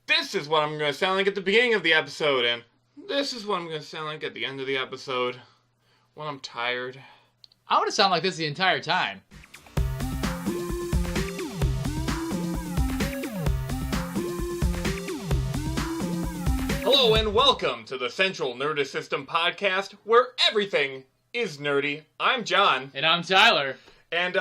this is what I'm going to sound like at the beginning of the episode, and this is what I'm going to sound like at the end of the episode when I'm tired. I want to sound like this the entire time. Hello and welcome to the Central Nerdous System podcast, where everything is nerdy. I'm John. And I'm Tyler. And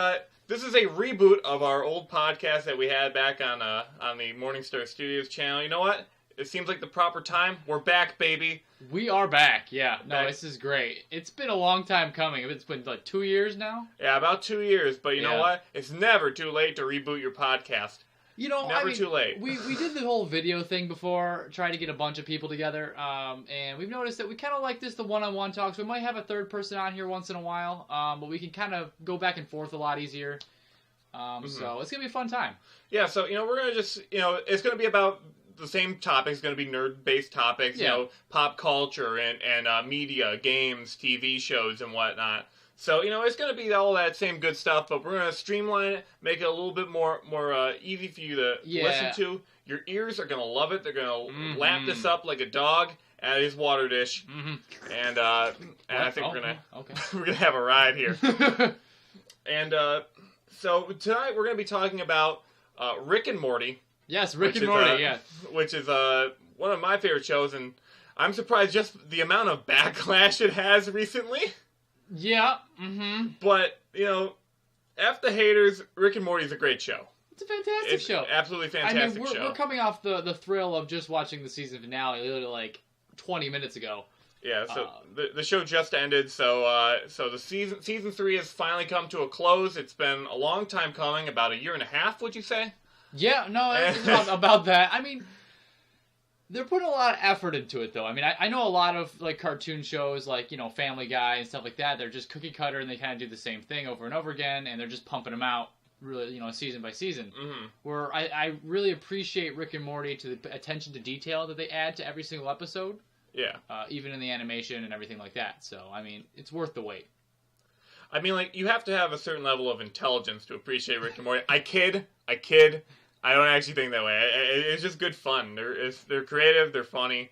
this is a reboot of our old podcast that we had back on the Morningstar Studios channel. You know what? It seems like the proper time. We're back, baby. We are back, yeah. No, Back. this is great. It's been a long time coming. It's been like 2 years now? Yeah, about 2 years. But you know Yeah. what? It's never too late to reboot your podcast. You know, Never too late. We did the whole video thing before, tried to get a bunch of people together, and we've noticed that we kind of like the one-on-one talks. We might have a third person on here once in a while, but we can kind of go back and forth a lot easier. So it's going to be a fun time. Yeah, so, we're going to just, it's going to be about the same topics. It's going to be nerd-based topics, pop culture and media, games, TV shows, and whatnot. So, it's going to be all that same good stuff, but we're going to streamline it, make it a little bit more easy for you to listen to. Your ears are going to love it. They're going to lap this up like a dog at his water dish. And I think we're going to have a ride here. And so tonight we're going to be talking about Rick and Morty. Yes, Rick and Morty, yeah. Which is one of my favorite shows, and I'm surprised just the amount of backlash it has recently. Yeah, But, F the haters, Rick and Morty is a great show. It's a fantastic show. Absolutely fantastic show. We're coming off the thrill of just watching the season finale literally like 20 minutes ago. Yeah, so the show just ended, so the season 3 has finally come to a close. It's been a long time coming, about a year and a half, would you say? Yeah, no, it's about that. I mean, they're putting a lot of effort into it, though. I mean, I know a lot of like cartoon shows, like Family Guy and stuff like that. They're just cookie cutter, and they kind of do the same thing over and over again, and they're just pumping them out, really, season by season. Where I really appreciate Rick and Morty to the attention to detail that they add to every single episode. Yeah. Even in the animation and everything like that. So, I mean, it's worth the wait. I mean, like, you have to have a certain level of intelligence to appreciate Rick and Morty. I kid. I don't actually think that way. It's just good fun. They're creative. They're funny.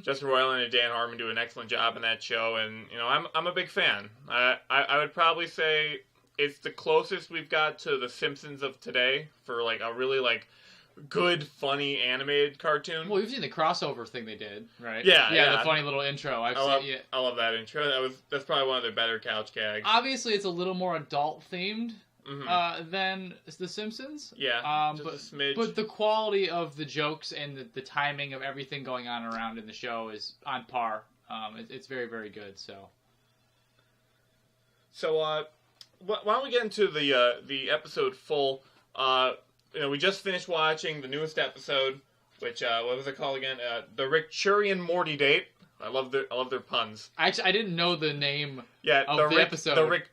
Justin Roiland and Dan Harmon do an excellent job in that show, and I'm a big fan. I would probably say it's the closest we've got to the Simpsons of today for like a really like good, funny animated cartoon. Well, you've seen the crossover thing they did, right? Yeah. The funny little intro. I love that intro. That's probably one of their better couch gags. Obviously, it's a little more adult themed. Than The Simpsons. Yeah, just a smidge. But the quality of the jokes and the timing of everything going on around in the show is on par. It's very, very good. So why don't we get into the episode full? We just finished watching the newest episode, which what was it called again? The Rick Morty date. I love their puns. Actually, I didn't know the name of the episode. The Rick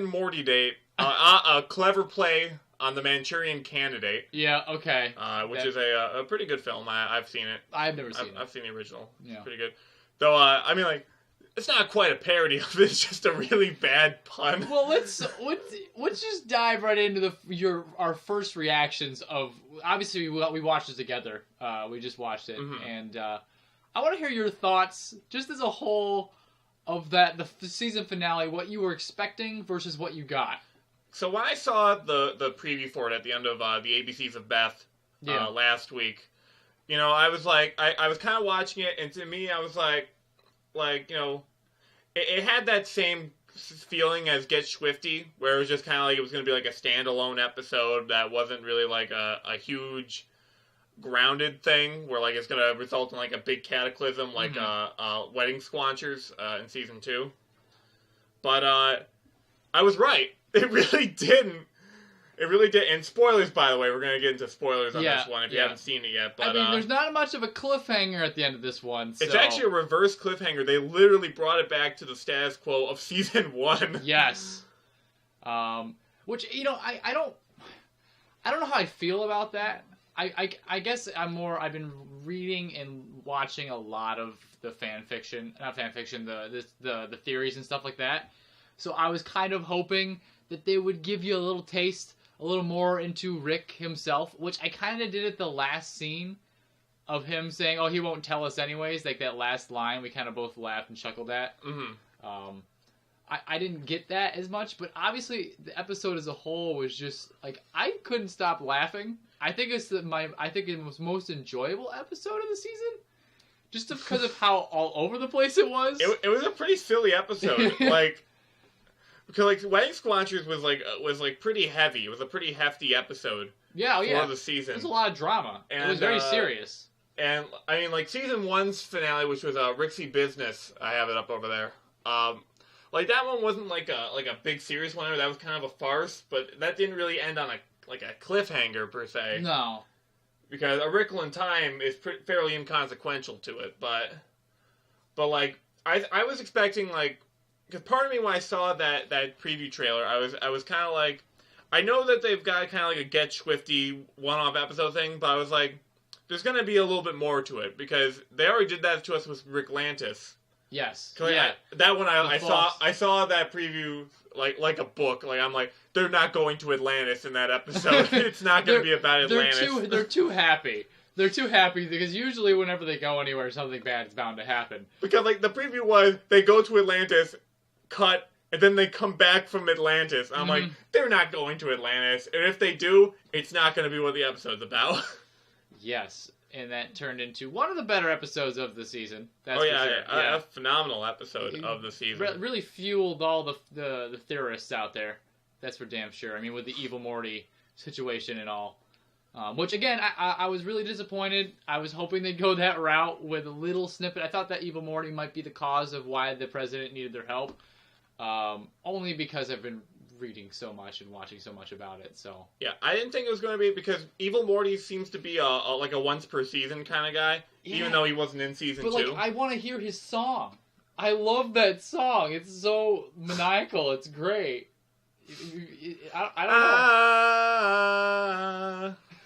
Morty date. A clever play on the Manchurian Candidate. Yeah, okay. Which is a pretty good film. I've seen it. I've never seen it. I've seen the original. Yeah. It's pretty good. Though, I mean, like, it's not quite a parody of it. It's just a really bad pun. Well, let's just dive right into our first reactions of. Obviously, we watched it together. We just watched it, and I want to hear your thoughts, just as a whole, of the season finale. What you were expecting versus what you got. So when I saw the preview for it at the end of the ABCs of Beth last week, I was like, I was kind of watching it, and to me, I was like, it had that same feeling as Get Swifty, where it was just kind of like it was going to be like a standalone episode that wasn't really like a huge grounded thing, where like it's going to result in like a big cataclysm, like Wedding Squanchers in season 2. But I was right. It really didn't. It really did. And spoilers, by the way. We're going to get into spoilers on this one if you haven't seen it yet. But, I mean, there's not much of a cliffhanger at the end of this one. So. It's actually a reverse cliffhanger. They literally brought it back to the status quo of season 1. Yes. Which, I don't know how I feel about that. I guess I've been reading and watching a lot of the the theories and stuff like that. So I was kind of hoping that they would give you a little taste, a little more into Rick himself, which I kind of did at the last scene of him saying, "Oh, he won't tell us anyways." Like that last line, we kind of both laughed and chuckled at. Mm-hmm. I didn't get that as much, but obviously the episode as a whole was just like I couldn't stop laughing. I think it's I think it was most enjoyable episode of the season, just because of how all over the place it was. It was a pretty silly episode, like because like Wedding Squanchers was like pretty heavy. It was a pretty hefty episode. Yeah, for the season. There's a lot of drama. And, it was very serious. And I mean, like season 1's finale, which was Rixie Business. I have it up over there. Like that one wasn't like a big serious one. That was kind of a farce, but that didn't really end on a cliffhanger per se. No, because A Wrinkle in Time is fairly inconsequential to it. But like I was expecting like, because part of me when I saw that preview trailer, I was kind of like, I know that they've got kind of like a Get Swifty one-off episode thing, but I was like, there's going to be a little bit more to it because they already did that to us with Rick Lantis. Yes. Yeah. That one I saw that preview like a book. Like I'm like, they're not going to Atlantis in that episode. It's not going to be about Atlantis. They're too happy. They're too happy because usually whenever they go anywhere, something bad is bound to happen. Because like the preview was they go to Atlantis, cut, and then they come back from Atlantis. I'm like, they're not going to Atlantis, and if they do, it's not going to be what the episode's about. Yes. And that turned into one of the better episodes of the season. That's a phenomenal episode of the season. Really fueled all the theorists out there. That's for damn sure. I mean, with the Evil Morty situation and all. Which, again, I was really disappointed. I was hoping they'd go that route with a little snippet. I thought that Evil Morty might be the cause of why the president needed their help. Only because I've been reading so much and watching so much about it. So yeah, I didn't think it was going to be, because Evil Morty seems to be like a once per season kind of guy, even though he wasn't in season 2. But like, I want to hear his song. I love that song. It's so maniacal. It's great. I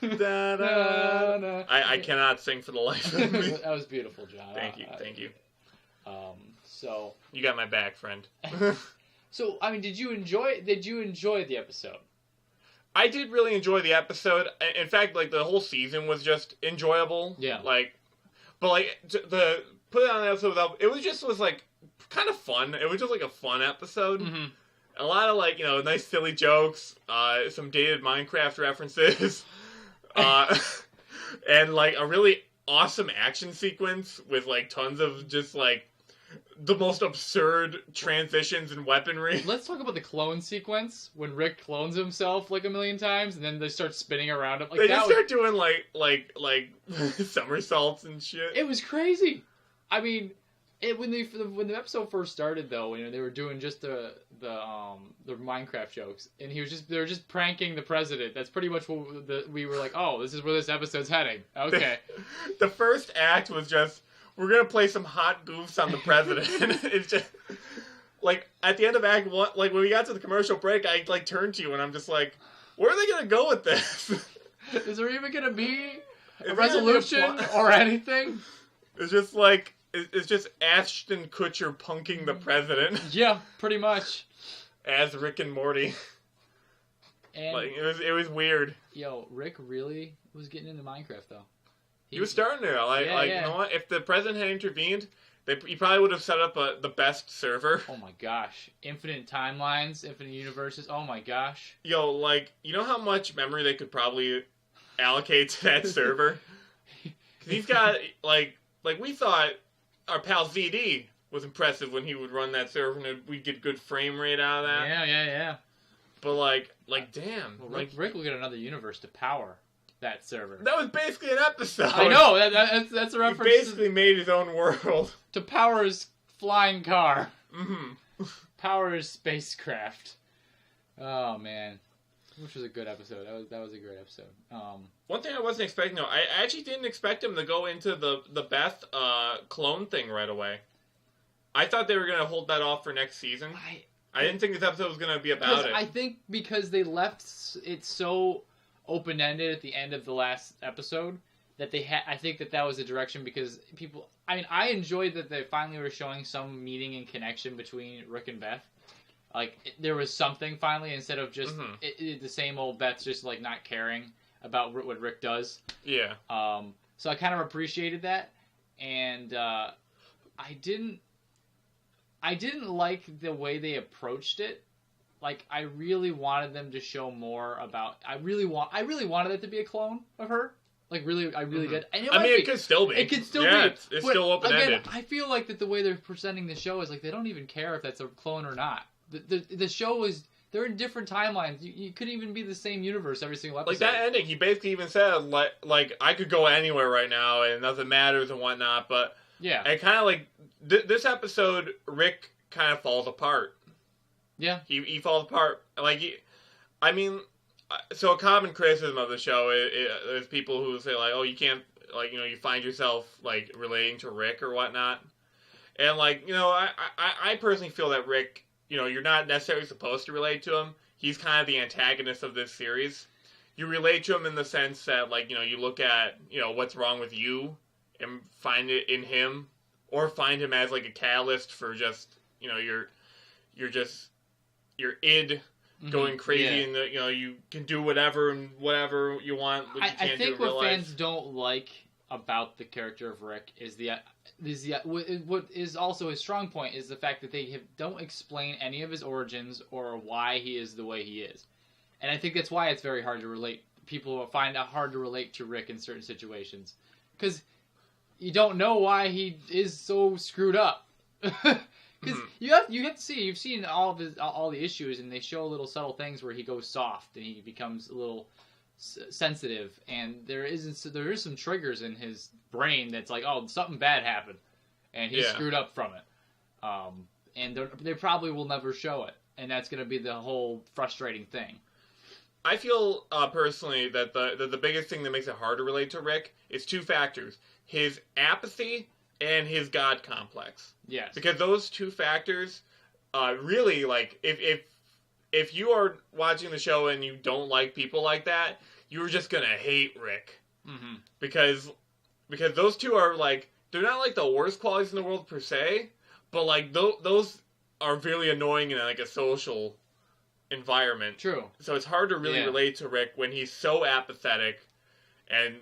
don't know. I cannot sing for the life of me. That was beautiful, John. Thank you. So you got my back, friend. So, I mean, did you enjoy the episode? I did really enjoy the episode. In fact, like, the whole season was just enjoyable. Yeah. Like, but, like, put it on the episode, it was, like, kind of fun. It was just, like, a fun episode. Mm-hmm. A lot of, like, nice silly jokes, some dated Minecraft references, and, like, a really awesome action sequence with, like, tons of just, like, the most absurd transitions and weaponry. Let's talk about the clone sequence when Rick clones himself like a million times, and then they start spinning around him. Like, they just start doing like somersaults and shit. It was crazy. I mean, when the episode first started, though, they were doing just the Minecraft jokes, and they were just pranking the president. That's pretty much what we were like. Oh, this is where this episode's heading. Okay. The first act was just, we're going to play some hot goofs on the president. It's just, like, at the end of Act 1, like, when we got to the commercial break, I, like, turned to you, and I'm just like, where are they going to go with this? Is there even going to be a resolution or anything? It's just, like, it's just Ashton Kutcher punking the president. Yeah, pretty much. As Rick and Morty. And like, it was weird. Yo, Rick really was getting into Minecraft, though. He was starting to. You know what? If the president had intervened, he probably would have set up the best server. Oh my gosh. Infinite timelines, infinite universes. Oh my gosh. Yo, like, you know how much memory they could probably allocate to that server? Because he's got, like we thought our pal ZD was impressive when he would run that server and we'd get good frame rate out of that. Yeah. But, like damn. Well, Rick will get another universe to power that server. That was basically an episode. I know. That's a reference. He basically made his own world. To power his flying car. Mm-hmm. Power his spacecraft. Oh, man. Which was a good episode. That was a great episode. One thing I wasn't expecting, though, I actually didn't expect him to go into the Beth clone thing right away. I thought they were going to hold that off for next season. I didn't think this episode was going to be about it. I think because they left it so open-ended at the end of the last episode that I think that was the direction, because people, I mean, I enjoyed that they finally were showing some meeting and connection between Rick and Beth. Like, there was something finally, instead of just the same old Beth just, like, not caring about what Rick does. Yeah. So I kind of appreciated that, and I didn't like the way they approached it. Like, I really wanted them to show more about. I really wanted it to be a clone of her. Like, really, I really did. And it could still be. It could still be. It's still open-ended. Again, I feel like that the way they're presenting the show is like they don't even care if that's a clone or not. The show is. They're in different timelines. You couldn't even be the same universe every single episode. Like, that ending, he basically even said, like I could go anywhere right now and nothing matters and whatnot, but... Yeah. And kind of like, this episode, Rick kind of falls apart. Yeah. He falls apart. Like, so a common criticism of the show is people who say, like, oh, you can't, like, you find yourself, like, relating to Rick or whatnot. And, like, I personally feel that Rick... you're not necessarily supposed to relate to him. He's kind of the antagonist of this series. You relate to him in the sense that, like, you look at, what's wrong with you and find it in him, or find him as, like, a catalyst for just, your id going crazy, and, you can do whatever and whatever you want, but you can't I think do in real what life. fans don't like about the character of Rick is what is also his strong point is the fact that they don't explain any of his origins or why he is the way he is, and I think that's why it's very hard to relate. People find it hard to relate to Rick in certain situations because you don't know why he is so screwed up. Because you have to see, you've seen all the issues, and they show little subtle things where he goes soft and he becomes a little sensitive, and there is some triggers in his brain that's like, oh, something bad happened, and he's screwed up from it. And they probably will never show it, and that's going to be the whole frustrating thing. I feel personally that the biggest thing that makes it hard to relate to Rick is two factors: his apathy and his God complex. Yes, because those two factors really, like, if you are watching the show and you don't like people like that, you're just gonna hate Rick. Mm-hmm. Because those two are, like, they're not like the worst qualities in the world per se, but like those are really annoying in, like, a social environment. True. So it's hard to really relate to Rick when he's so apathetic and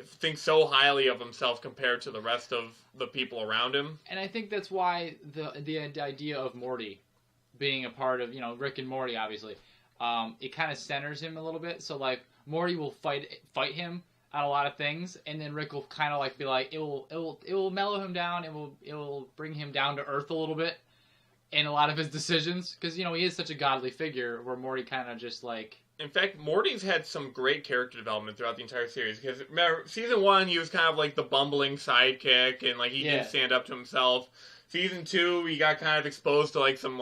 thinks so highly of himself compared to the rest of the people around him. And I think that's why the idea of Morty being a part of, Rick and Morty, obviously, it kind of centers him a little bit. So, like, Morty will fight him on a lot of things, and then Rick will kind of, like, be like, it will mellow him down, it will bring him down to earth a little bit in a lot of his decisions, because, he is such a godly figure, where Morty kind of just, like... In fact, Morty's had some great character development throughout the entire series, because, remember, Season 1, he was kind of like the bumbling sidekick, and, like, he didn't stand up to himself. Season 2, he got kind of exposed to, like, some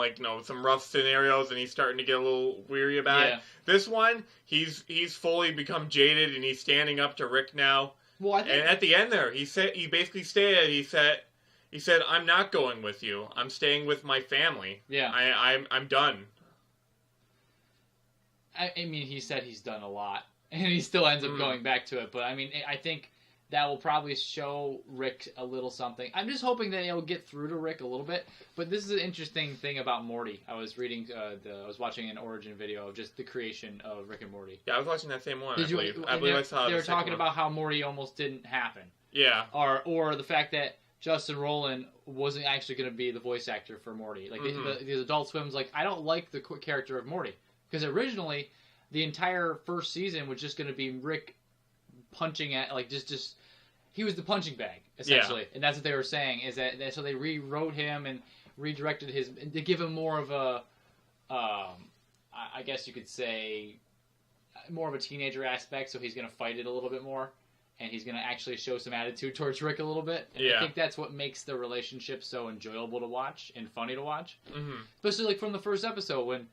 rough scenarios, and he's starting to get a little weary about it. This one, he's fully become jaded, and he's standing up to Rick now. Well, I think... And at the end there, he basically stated, he said, I'm not going with you. I'm staying with my family. Yeah. I'm done. I mean, he said he's done a lot, and he still ends up going back to it. But, I mean, I think that will probably show Rick a little something. I'm just hoping that it'll get through to Rick a little bit. But this is an interesting thing about Morty. I was reading, I was watching an origin video of just the creation of Rick and Morty. Yeah, I was watching that same one, I believe I saw They were talking about how Morty almost didn't happen. Yeah. Or the fact that Justin Roiland wasn't actually going to be the voice actor for Morty. Like, the Adult Swim's like, I don't like the character of Morty. Because originally, the entire first season was just going to be Rick punching at, like, just he was the punching bag, essentially. Yeah. And that's what they were saying, is that, so they rewrote him and redirected to give him more of a, I guess you could say, more of a teenager aspect, so he's going to fight it a little bit more. And he's going to actually show some attitude towards Rick a little bit. And I think that's what makes the relationship so enjoyable to watch and funny to watch. Mm-hmm. Especially, like, from the first episode, when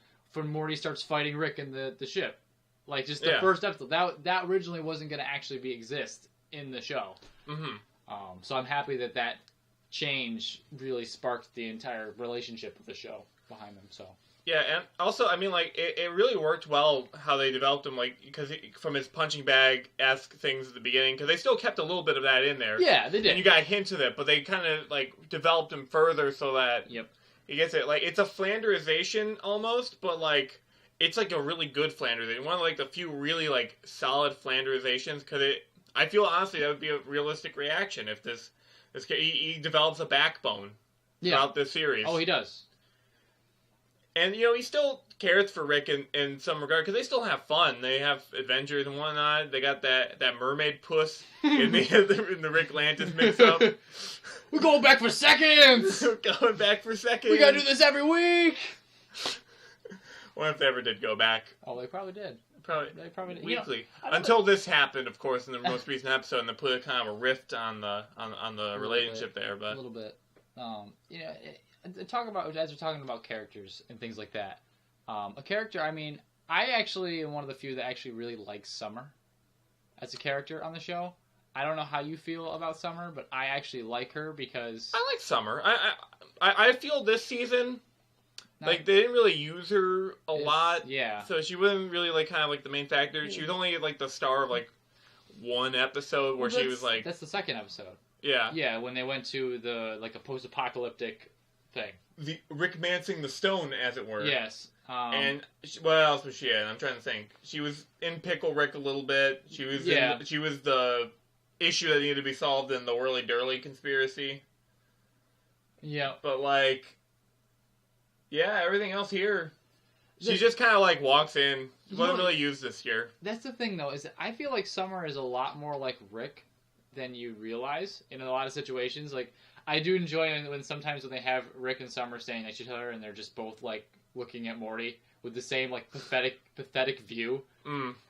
Morty starts fighting Rick in the ship. Like, just the first episode. That originally wasn't going to actually exist in the show. Mm-hmm. So I'm happy that change really sparked the entire relationship of the show behind them, so... Yeah, and also, I mean, like, it really worked well how they developed him, like, because from his punching bag-esque things at the beginning, because they still kept a little bit of that in there. Yeah, they did. And you got hints of it, but they kind of, like, developed him further so that he gets it. Like, it's a Flanderization, almost, but, like, it's, like, a really good Flanderization. One of, like, the few really, like, solid Flanderizations, because I feel honestly that would be a realistic reaction if this he develops a backbone throughout this series. Oh, he does. And, he still cares for Rick in some regard, because they still have fun. They have adventures and whatnot. They got that mermaid puss in the Rick Lantis mix-up. We're going back for seconds! Going back for seconds. We gotta do this every week! What if they ever did go back? Oh, they probably did. They probably did. Weekly. Until this happened, of course, in the most recent episode, and they put kind of a rift on the relationship there. But a little bit. Talk about, as we're talking about characters and things like that. A character, I actually am one of the few that actually really likes Summer as a character on the show. I don't know how you feel about Summer, but I actually like her because... I like Summer. I feel this season, they didn't really use her a lot. Yeah. So she wasn't really, the main factor. She was only, the star of, one episode where she was, That's the second episode. Yeah. Yeah, when they went to a post-apocalyptic thing. The Rick Mancing the Stone, as it were. Yes. And what else was she in? I'm trying to think. She was in Pickle Rick a little bit. She was she was the issue that needed to be solved in the Whirly Durly conspiracy. Yeah. But everything else here, she just kind of walks in. She wasn't really used this year. That's the thing, though, is that I feel like Summer is a lot more like Rick than you realize in a lot of situations. I do enjoy when sometimes when they have Rick and Summer standing next to each other and they're just both looking at Morty with the same pathetic view.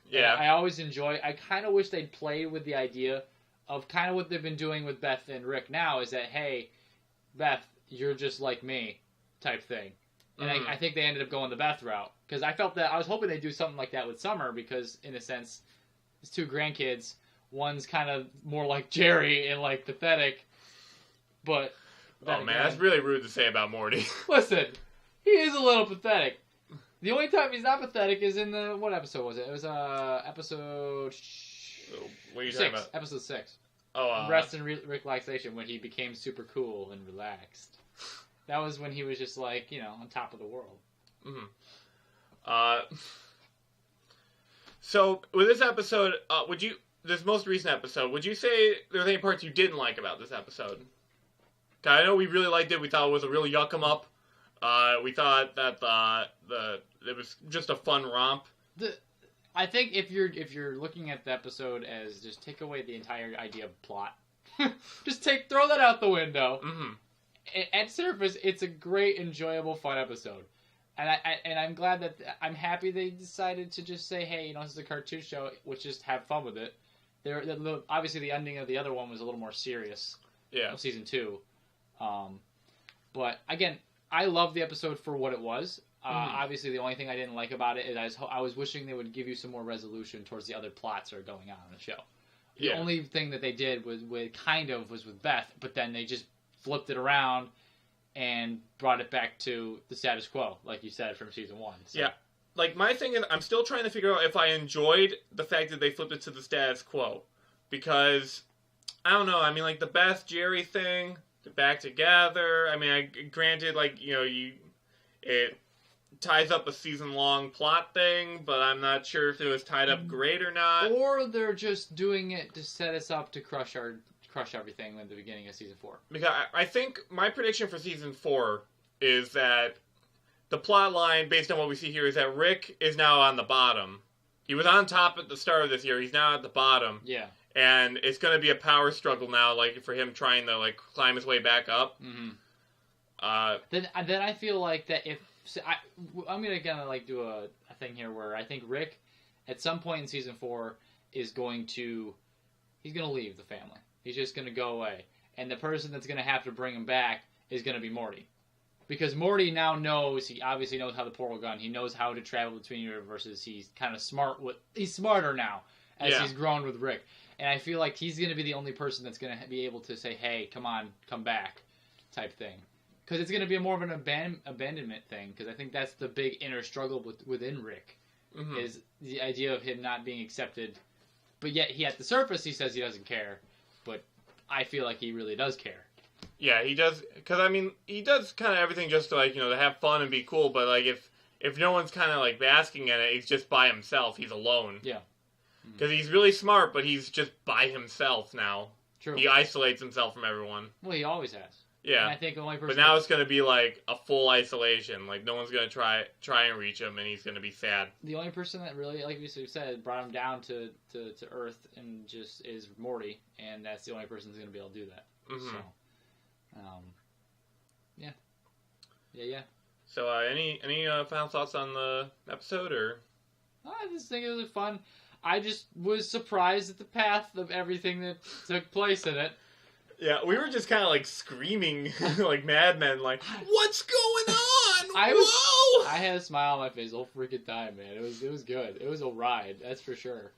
Yeah. And I always enjoy. I kind of wish they'd play with the idea of kind of what they've been doing with Beth and Rick now. Is that, hey, Beth, you're just like me, type thing. And I think they ended up going the Beth route because I felt that I was hoping they'd do something like that with Summer because in a sense, it's two grandkids. One's kind of more like Jerry and pathetic. But oh man, that's really rude to say about Morty. Listen, he is a little pathetic. The only time he's not pathetic is in what episode was it? It was episode what are you 6. talking about? Episode 6. Oh, Rest and Relaxation, when he became super cool and relaxed. That was when he was just on top of the world. So with this episode, this most recent episode, would you say there's any parts you didn't like about this episode? I know we really liked it. We thought it was a real yuck 'em up. We thought that it was just a fun romp. I think if you're looking at the episode as just take away the entire idea of plot, just throw that out the window. At surface, it's a great, enjoyable, fun episode, and I'm glad that I'm happy they decided to just say, hey, this is a cartoon show, let's just have fun with it. Obviously, the ending of the other one was a little more serious. Yeah. Season 2. But again, I love the episode for what it was. Obviously, the only thing I didn't like about it is I was wishing they would give you some more resolution towards the other plots that are going on in the show. The only thing that they did was with Beth, but then they just flipped it around and brought it back to the status quo, like you said, from season 1. So. Yeah. My thing is, I'm still trying to figure out if I enjoyed the fact that they flipped it to the status quo. Because, I don't know, the Beth Jerry thing, they're back together. Granted, it ties up a season-long plot thing, but I'm not sure if it was tied up great or not. Or they're just doing it to set us up to crush everything at the beginning of season 4. Because I think my prediction for season 4 is that the plot line, based on what we see here, is that Rick is now on the bottom. He was on top at the start of this year. He's now at the bottom. Yeah. And it's going to be a power struggle now, for him trying to, climb his way back up. Then I feel like that I'm going to do a thing here where I think Rick, at some point in season 4, he's going to leave the family. He's just going to go away. And the person that's going to have to bring him back is going to be Morty. Because Morty now knows, he obviously knows how the portal gun, he knows how to travel between universes, he's kind of smart he's smarter now, as he's grown with Rick. And I feel like he's going to be the only person that's going to be able to say, hey, come on, come back, type thing. Because it's going to be more of an abandonment thing, because I think that's the big inner struggle within Rick, is the idea of him not being accepted. But yet, at the surface, he says he doesn't care, but I feel like he really does care. Yeah, he does, because, he does kind of everything just to, to have fun and be cool, but, if no one's kind of, basking in it, he's just by himself, he's alone. Yeah. Because he's really smart, but he's just by himself now. True. He isolates himself from everyone. Well, he always has. Yeah. And I think the only person. But now it's going to be like a full isolation. Like no one's going to try and reach him, and he's going to be sad. The only person that really, like we said, brought him down to Earth and just is Morty, and that's the only person who's going to be able to do that. Mm-hmm. So, yeah. So, any final thoughts on the episode, or? I just think it was fun. I just was surprised at the path of everything that took place in it. Yeah, we were just kind of like screaming like madmen, like, "What's going on? Whoa!" I had a smile on my face the whole freaking time, man. It was good. It was a ride, that's for sure.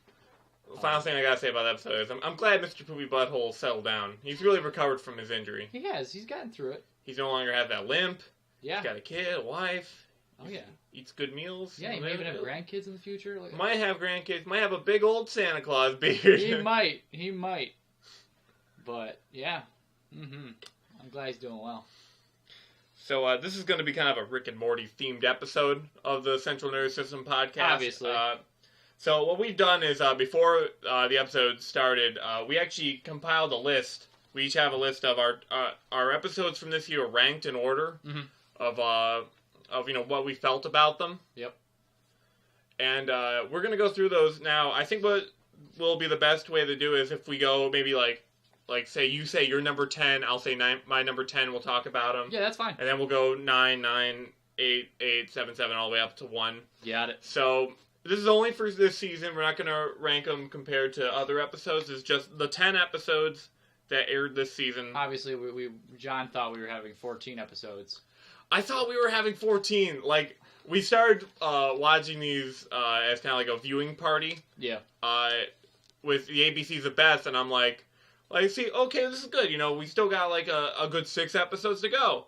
The final thing I gotta say about that episode is I'm glad Mr. Poopy Butthole settled down. He's really recovered from his injury. He has. He's gotten through it. He's no longer have that limp. Yeah. He's got a kid, a wife. Oh yeah. Eats good meals. Yeah, he may even have grandkids in the future. Like, might have grandkids. Might have a big old Santa Claus beard. He might. But yeah. I'm glad he's doing well. So this is going to be kind of a Rick and Morty themed episode of the Central Nervous System podcast. Obviously. So what we've done is before the episode started, we actually compiled a list. We each have a list of our episodes from this year ranked in order of what we felt about them. Yep. And we're going to go through those now. I think what will be the best way to do is if we go maybe like say you say your number 10, I'll say my number 10, we'll talk about them. Yeah, that's fine. And then we'll go 9, 8, 8, 7, 7, all the way up to 1. Got it. So this is only for this season. We're not going to rank them compared to other episodes. It's just the 10 episodes that aired this season. Obviously, John thought we were having 14 episodes. I thought we were having 14. Like, we started watching these as kind of like a viewing party. Yeah. With the ABC's The Best, and I'm like, see, okay, this is good. You know, we still got like a good 6 episodes to go.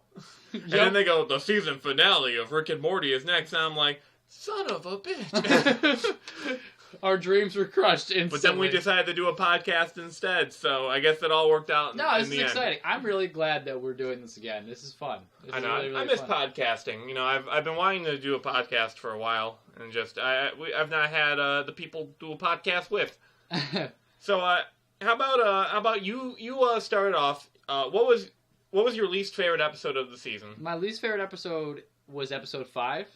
Yep. And then they go, the season finale of Rick and Morty is next. And I'm like, son of a bitch. Our dreams were crushed instantly. But then we decided to do a podcast instead. So I guess it all worked out in the end. No, this is exciting. I'm really glad that we're doing this again. This is fun. I know. Really, really I miss podcasting. You know, I've been wanting to do a podcast for a while. And just, I've not had the people do a podcast with. So, how about you? You started off. What was your least favorite episode of the season? My least favorite episode was episode 5,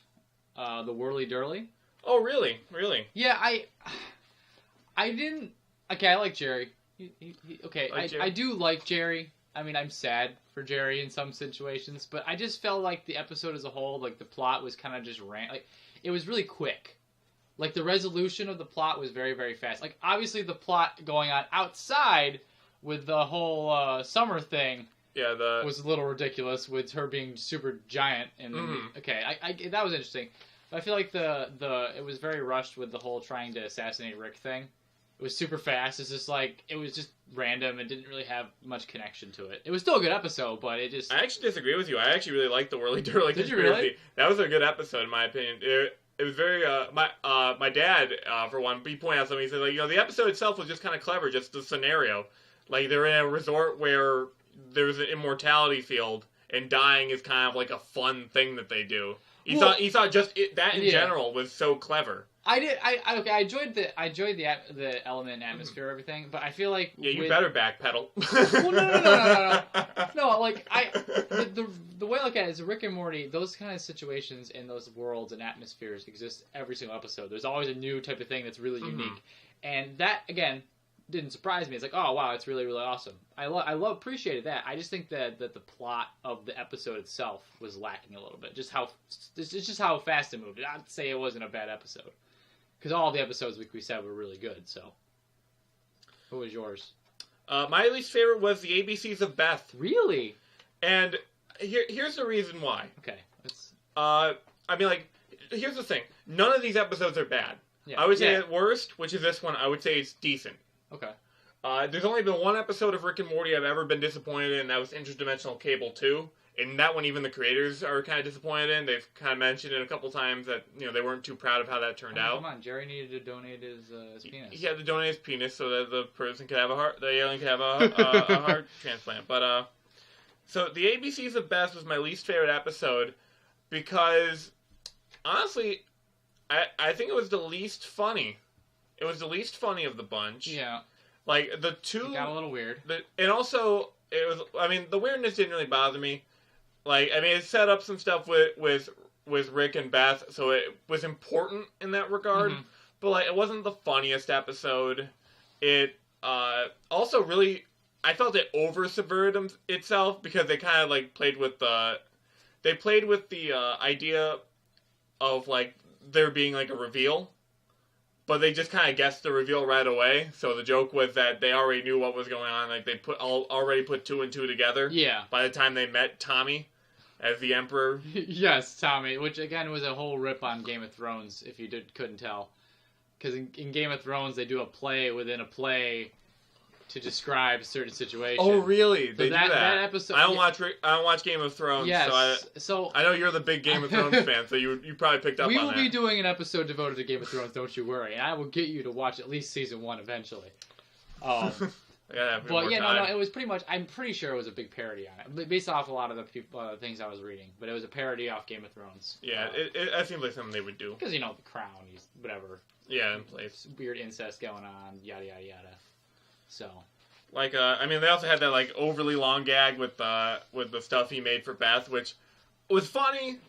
the Whirly Durly. Oh, really? Really? Yeah, I didn't. Okay, I like Jerry. I do like Jerry. I mean, I'm sad for Jerry in some situations, but I just felt like the episode as a whole, like the plot was kind of just it was really quick. Like, the resolution of the plot was very, very fast. Like, obviously, the plot going on outside with the whole summer thing was a little ridiculous with her being super giant. And okay, that was interesting. But I feel like it was very rushed with the whole trying to assassinate Rick thing. It was super fast. It's just like, it was just random and didn't really have much connection to it. It was still a good episode, but it just... I actually disagree with you. I actually really liked the Whirly Durly Did you really? That was a good episode, in my opinion. It was very, my dad, for one, he pointed out something. He said, like, you know, the episode itself was just kind of clever, just the scenario. Like, they're in a resort where there's an immortality field, and dying is kind of like a fun thing that they do. He thought just that in general was so clever. I did. I enjoyed the element and atmosphere, everything, but I feel like you better backpedal. Well, no. Like the way I look at it is Rick and Morty. Those kind of situations in those worlds and atmospheres exist every single episode. There's always a new type of thing that's really unique, and that again didn't surprise me. It's like, oh wow, it's really, really awesome. I appreciated that. I just think that the plot of the episode itself was lacking a little bit. It's just how fast it moved. I'd say it wasn't a bad episode. Because all the episodes, like we said, were really good, so. What was yours? My least favorite was the ABCs of Beth. Really? And here's the reason why. Okay. I mean, like, here's the thing. None of these episodes are bad. Yeah. I would say at worst, which is this one, I would say it's decent. Okay. There's only been one episode of Rick and Morty I've ever been disappointed in, and that was Interdimensional Cable 2. And that one, even the creators are kind of disappointed in. They've kind of mentioned it a couple times that, you know, they weren't too proud of how that turned out. Come on, Jerry needed to donate his penis. He had to donate his penis so that the person could have the alien could have a heart transplant. But, so the ABCs of Best was my least favorite episode because, honestly, I think it was the least funny. It was the least funny of the bunch. Yeah. Like, the two... It got a little weird. And also, it was... I mean, the weirdness didn't really bother me. Like, I mean, it set up some stuff with Rick and Beth, so it was important in that regard. Mm-hmm. But, like, it wasn't the funniest episode. It also really... I felt it over-subverted itself because they kind of, like, played with the... They played with the idea of, like, there being, like, a reveal. But they just kind of guessed the reveal right away. So the joke was that they already knew what was going on. Like, they already put 2 and 2 together. Yeah. By the time they met Tommy as the Emperor. Yes, Tommy. Which, again, was a whole rip on Game of Thrones, if you couldn't tell. Because in Game of Thrones, they do a play within a play to describe a certain situation. Oh, really? So they do that. That episode. I don't watch Game of Thrones. Yes. So I know you're the big Game of Thrones fan, so you probably picked up on that. We will be doing an episode devoted to Game of Thrones. Don't you worry. And I will get you to watch at least season 1 eventually. But yeah, no, it was pretty much. I'm pretty sure it was a big parody on it, based off a lot of the things I was reading. But it was a parody off Game of Thrones. Yeah, it seems like something they would do. Because the Crown, whatever. Yeah, in place. Weird incest going on, yada yada yada. So, like, I mean, they also had that like overly long gag with the stuff he made for Beth, which was funny.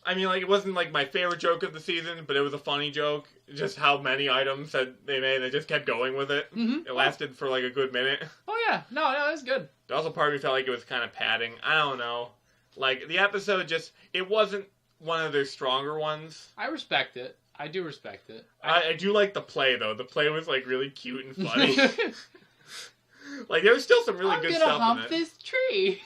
I mean, like, it wasn't like my favorite joke of the season, but it was a funny joke. Just how many items that they made, they just kept going with it. Mm-hmm. It lasted for like a good minute. Oh yeah, no, it was good. But also, part of me felt like it was kind of padding. I don't know. Like, the episode it wasn't one of their stronger ones. I respect it. I do respect it. I do like the play, though. The play was, like, really cute and funny. Like, there was still some really good stuff in it. I'm gonna hump this tree.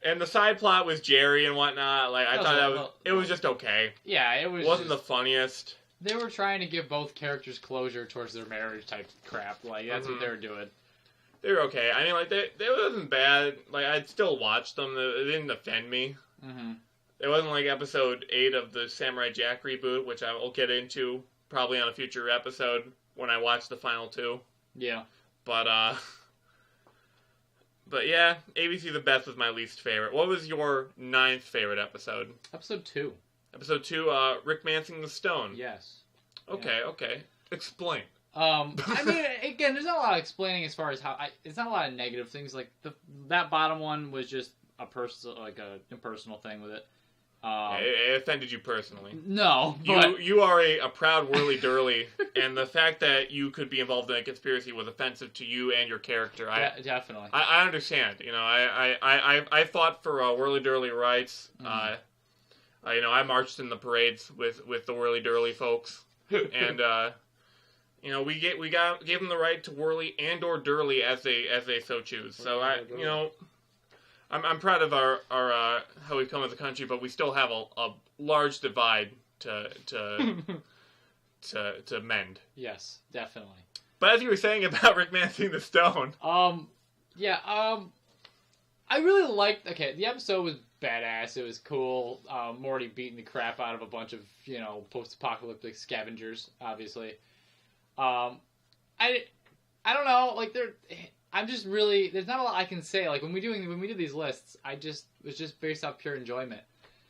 And the side plot was Jerry and whatnot. Like, I thought it was just okay. Yeah, it was. It wasn't the funniest. They were trying to give both characters closure towards their marriage type crap. Like, that's what they were doing. They were okay. I mean, like, they wasn't bad. Like, I'd still watch them. It didn't offend me. Mm-hmm. It wasn't like episode 8 of the Samurai Jack reboot, which I will get into probably on a future episode when I watch the final 2. Yeah. But yeah, ABC The Best was my least favorite. What was your 9th favorite episode? Episode 2. Episode 2, Rick Mancing the Stone. Yes. Okay, okay. Explain. I mean, again, there's not a lot of explaining as far as how it's not a lot of negative things. Like that bottom one was just a impersonal thing with it. It offended you personally. No, but... You are a proud whirly-durly, and the fact that you could be involved in a conspiracy was offensive to you and your character. Definitely. I understand. You know, I fought for whirly-durly rights. Mm-hmm. I marched in the parades with the whirly-durly folks, and we gave them the right to whirly and or durly as they so choose. So I'm proud of our how we've come as a country, but we still have a large divide to mend. Yes, definitely. But as you were saying about Rick Mancing the Stone, I really liked. Okay, the episode was badass. It was cool. Morty beating the crap out of a bunch of post-apocalyptic scavengers. Obviously, I don't know. Like I'm just really, there's not a lot I can say. Like when we do these lists, it was just based off pure enjoyment,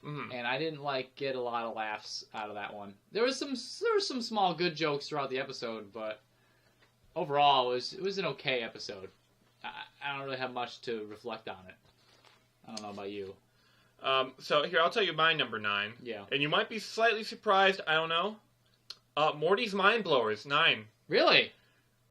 and I didn't get a lot of laughs out of that one. There was some small good jokes throughout the episode, but overall it was an okay episode. I don't really have much to reflect on it. I don't know about you. So here, I'll tell you my number 9. Yeah. And you might be slightly surprised. I don't know. Morty's Mind Blowers 9. Really?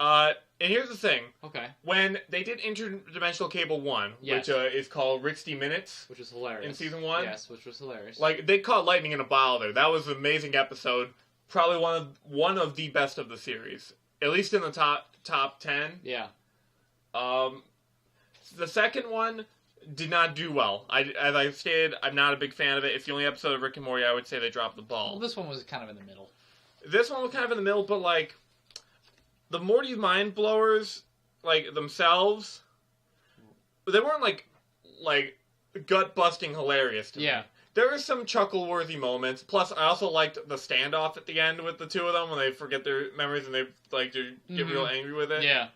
And here's the thing. Okay. When they did Interdimensional Cable 1, which is called Rixty Minutes. Which was hilarious. In Season 1. Yes, which was hilarious. Like, they caught lightning in a bottle there. That was an amazing episode. Probably one of the best of the series. At least in the top 10. Yeah. The second one did not do well. As I stated, I'm not a big fan of it. It's the only episode of Rick and Morty I would say they dropped the ball. Well, this one was kind of in the middle. This one was kind of in the middle, but, like, the Morty Mind Blowers, like, themselves, they weren't, like gut-busting hilarious to me. There were some chuckle-worthy moments. Plus, I also liked the standoff at the end with the two of them when they forget their memories and they, get real angry with it. Yeah.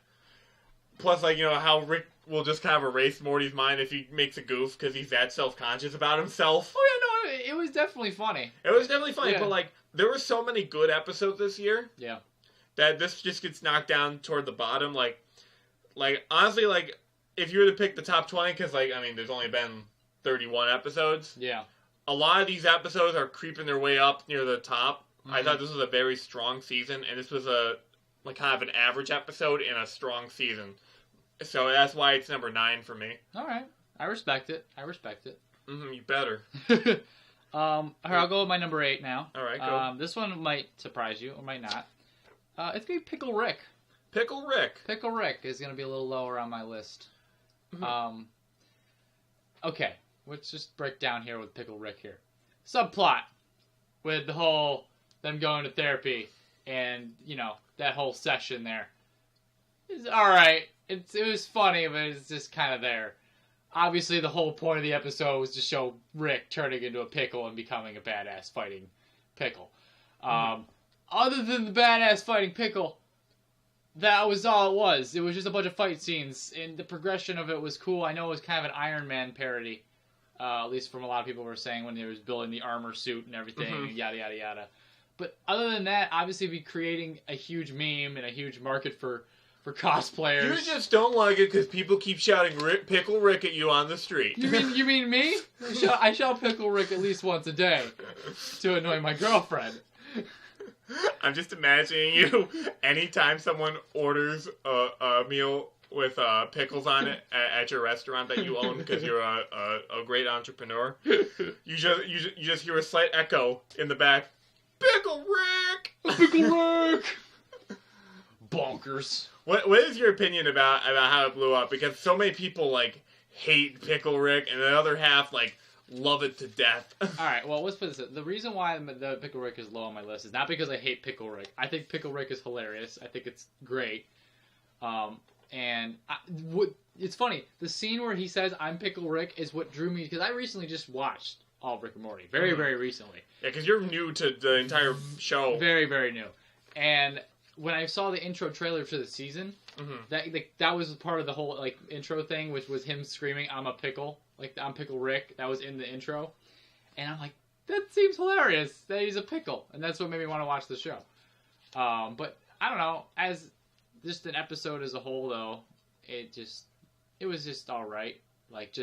Plus, how Rick will just kind of erase Morty's mind if he makes a goof because he's that self-conscious about himself. Oh, yeah, no, it was definitely funny. It was definitely funny, but, there were so many good episodes this year. Yeah. that this just gets knocked down toward the bottom. Like honestly, like if you were to pick the top 20, because like I mean, there's only been 31 episodes. Yeah. A lot of these episodes are creeping their way up near the top. Mm-hmm. I thought this was a very strong season, and this was a like kind of an average episode in a strong season. So that's why it's number 9 for me. All right, I respect it. Mm-hmm, you better. I'll go with my number 8 now. All right, go. This one might surprise you or might not. It's gonna be Pickle Rick. Pickle Rick. Pickle Rick is gonna be a little lower on my list. Mm-hmm. Okay, let's just break down here with Pickle Rick here. Subplot with the whole them going to therapy and that whole session there. It's all right. It was funny, but it's just kind of there. Obviously, the whole point of the episode was to show Rick turning into a pickle and becoming a badass fighting pickle. Other than the badass fighting pickle, that was all it was. It was just a bunch of fight scenes, and the progression of it was cool. I know it was kind of an Iron Man parody, at least from a lot of people were saying when they was building the armor suit and everything, and yada, yada, yada. But other than that, obviously, be creating a huge meme and a huge market for cosplayers. You just don't like it because people keep shouting Pickle Rick at you on the street. You mean me? I shout Pickle Rick at least once a day to annoy my girlfriend. I'm just imagining you anytime someone orders a meal with pickles on it at your restaurant that you own because you're a great entrepreneur. You just hear a slight echo in the back. Pickle Rick! Pickle Rick! Bonkers. What is your opinion about how it blew up? Because so many people like hate Pickle Rick, and the other half like love it to death. All right, well, let's put this. The reason why the Pickle Rick is low on my list is not because I hate Pickle Rick. I think Pickle Rick is hilarious. I think it's great. It's funny. The scene where he says "I'm Pickle Rick" is what drew me because I recently just watched all of Rick and Morty very recently. Yeah, because you're new to the entire show. Very, very new, and when I saw the intro trailer for the season, that was part of the whole like intro thing, which was him screaming, "I'm a pickle," like I'm Pickle Rick. That was in the intro, and I'm like, that seems hilarious that he's a pickle, and that's what made me want to watch the show. But I don't know, as just an episode as a whole, though, it was just all right. Like,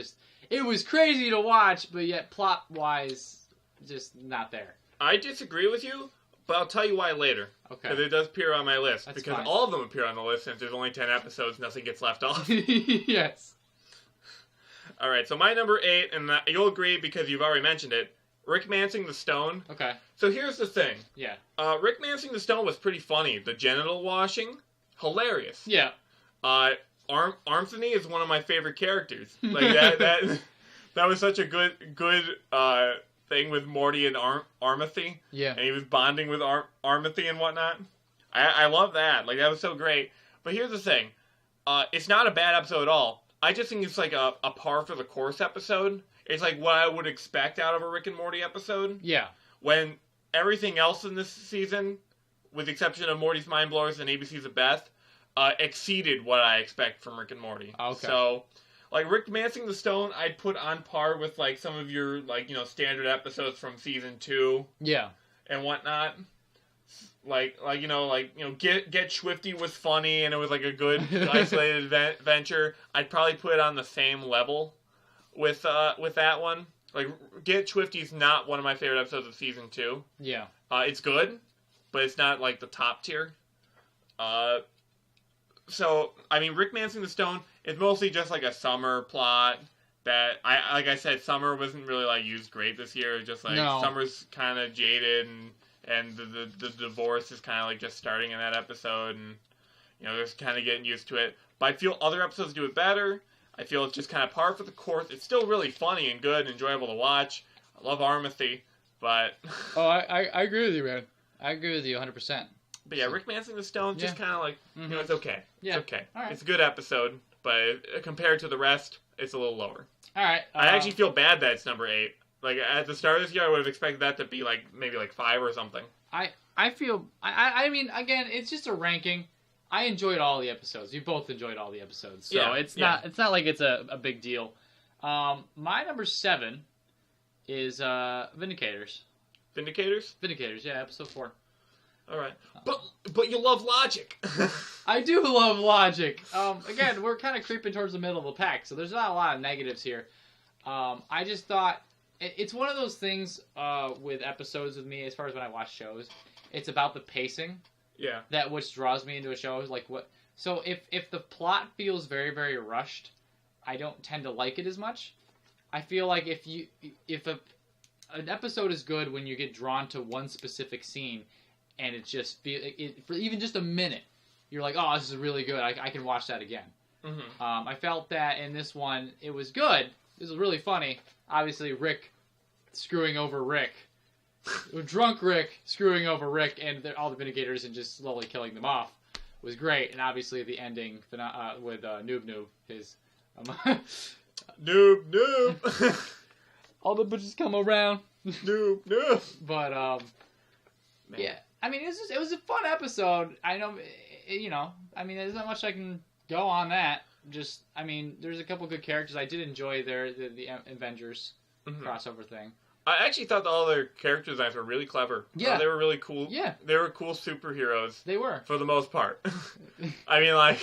it was crazy to watch, but yet plot wise, just not there. I disagree with you. But I'll tell you why later. Okay. Because it does appear on my list. That's because fine. All of them appear on the list since there's only 10 episodes, nothing gets left off. Yes. Alright, so my number 8, and you'll agree because you've already mentioned it, Rick Mancing the Stone. Okay. So here's the thing. Yeah. Rick Mancing the Stone was pretty funny. The genital washing, hilarious. Yeah. Armthony is one of my favorite characters. Like that was such a good thing with Morty and Armathy. Yeah. And he was bonding with Armathy and whatnot. I love that. Like, that was so great. But here's the thing. It's not a bad episode at all. I just think it's like a par for the course episode. It's like what I would expect out of a Rick and Morty episode. Yeah. When everything else in this season, with the exception of Morty's Mind Blowers and ABC's The Best, exceeded what I expect from Rick and Morty. Okay. So, like, Rick Mancing the Stone, I'd put on par with, like, some of your, like, standard episodes from Season 2. Yeah. And whatnot. Get Swifty was funny, and it was, like, a good, isolated venture. I'd probably put it on the same level with that one. Like, Get Swifty's not one of my favorite episodes of Season 2. Yeah. It's good, but it's not, like, the top tier. So, I mean, Rick Mancing the Stone is mostly just like a summer plot that, like I said, Summer wasn't really like used great this year. Just like Summer's kind of jaded and the divorce is kind of like just starting in that episode and, they're kind of getting used to it. But I feel other episodes do it better. I feel it's just kind of par for the course. It's still really funny and good and enjoyable to watch. I love Armathy, but... Oh, I agree with you, man. I agree with you 100%. But yeah, Rick Mancing the Stone, just kind of like, it's okay. Yeah. It's okay. All right. It's a good episode, but compared to the rest, it's a little lower. All right. I actually feel bad that it's number 8. Like, at the start of this year, I would have expected that to be, like, maybe, like, 5 or something. I mean, again, it's just a ranking. I enjoyed all the episodes. You both enjoyed all the episodes. So it's not like it's a big deal. My number 7 is Vindicators. Vindicators? Vindicators, yeah, episode 4. All right. But you love logic. I do love logic. Again, we're kind of creeping towards the middle of the pack, so there's not a lot of negatives here. I just thought it's one of those things with episodes with me as far as when I watch shows. It's about the pacing. Yeah. That which draws me into a show. Like what? So if the plot feels very, very rushed, I don't tend to like it as much. I feel like if an episode is good when you get drawn to one specific scene, and it's just for even just a minute, you're like, oh, this is really good. I can watch that again. Mm-hmm. I felt that in this one, it was good. This was really funny. Obviously, Rick screwing over Rick. Drunk Rick screwing over Rick and all the Vindicators and just slowly killing them off was great. And obviously the ending with Noob Noob, his... Noob. All the bitches come around. Noob. But, yeah. I mean, it was a fun episode. I know, I mean, there's not much I can go on that. Just, I mean, there's a couple good characters. I did enjoy the Avengers crossover thing. I actually thought all their character designs were really clever. Yeah. They were really cool. Yeah. They were cool superheroes. They were. For the most part. I mean, like,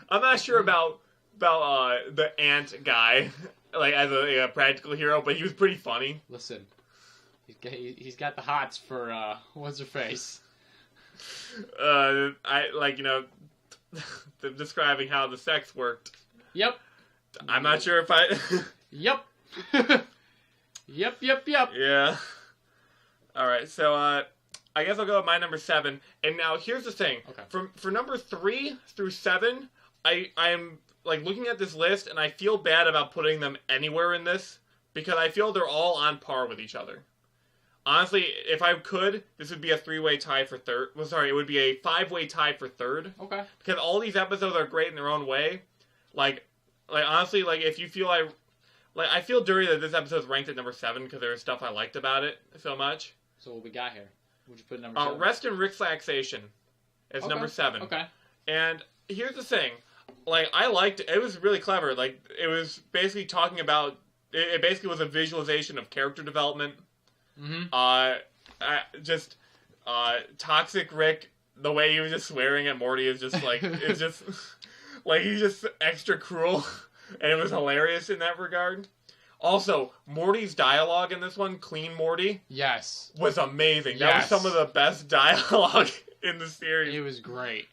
I'm not sure about the ant guy, like, as a practical hero, but he was pretty funny. Listen, he's got the hots for, what's her face? Describing how the sex worked. Yep. I'm not sure if I... Yep. Yep. Yeah. Alright, so, I guess I'll go with my number 7. And now, here's the thing. Okay. For number 3 through 7, I'm, like, looking at this list, and I feel bad about putting them anywhere in this, because I feel they're all on par with each other. Honestly, if I could, this would be a 3-way tie for third. Well, sorry, it would be a 5-way tie for third. Okay. Because all these episodes are great in their own way. Like honestly, like, if you feel I feel dirty that this episode's ranked at number 7 because there was stuff I liked about it so much. So what we got here? Would you put number 7? Rest and Relaxation is number 7. Okay. And here's the thing. Like, I liked it. It was really clever. Like, it was basically talking about... It basically was a visualization of character development. Mm-hmm. Toxic Rick, the way he was just swearing at Morty is just, like... it's just... Like, he's just extra cruel. And it was hilarious in that regard. Also, Morty's dialogue in this one, Clean Morty... Yes. ...was amazing. That was some of the best dialogue in the series. It was great.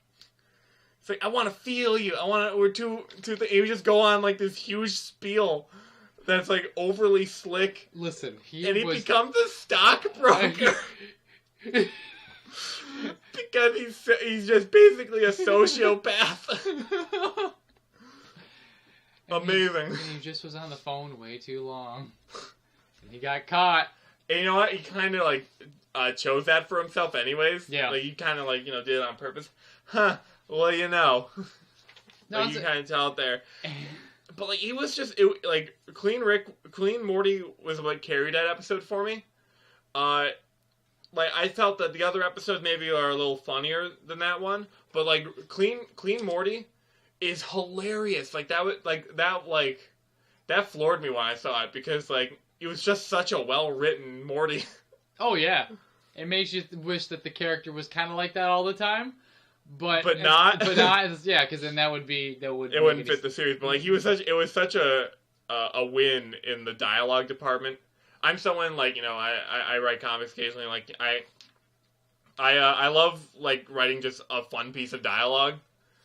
It's like, I want to feel you. He would just go on, like, this huge spiel that's, like, overly slick. Listen, he becomes a stockbroker. Because he's just basically a sociopath. Amazing. He just was on the phone way too long. And he got caught. And you know what? He kind of, like, chose that for himself anyways. Yeah. Like, he kind of, like, did it on purpose. Huh. Well, No, like, you kind of tell it there. But, like, he was just... Clean Morty was what carried that episode for me. Like, I felt that the other episodes maybe are a little funnier than that one. But, like, Clean Morty... is hilarious. That floored me when I saw it because, like, it was just such a well-written Morty. Oh, yeah. It makes you wish that the character was kind of like that all the time, but not. Yeah, because then it wouldn't fit the series. But, like, it was such a win in the dialogue department. I'm someone, like, I write comics occasionally. Like, I love, like, writing just a fun piece of dialogue.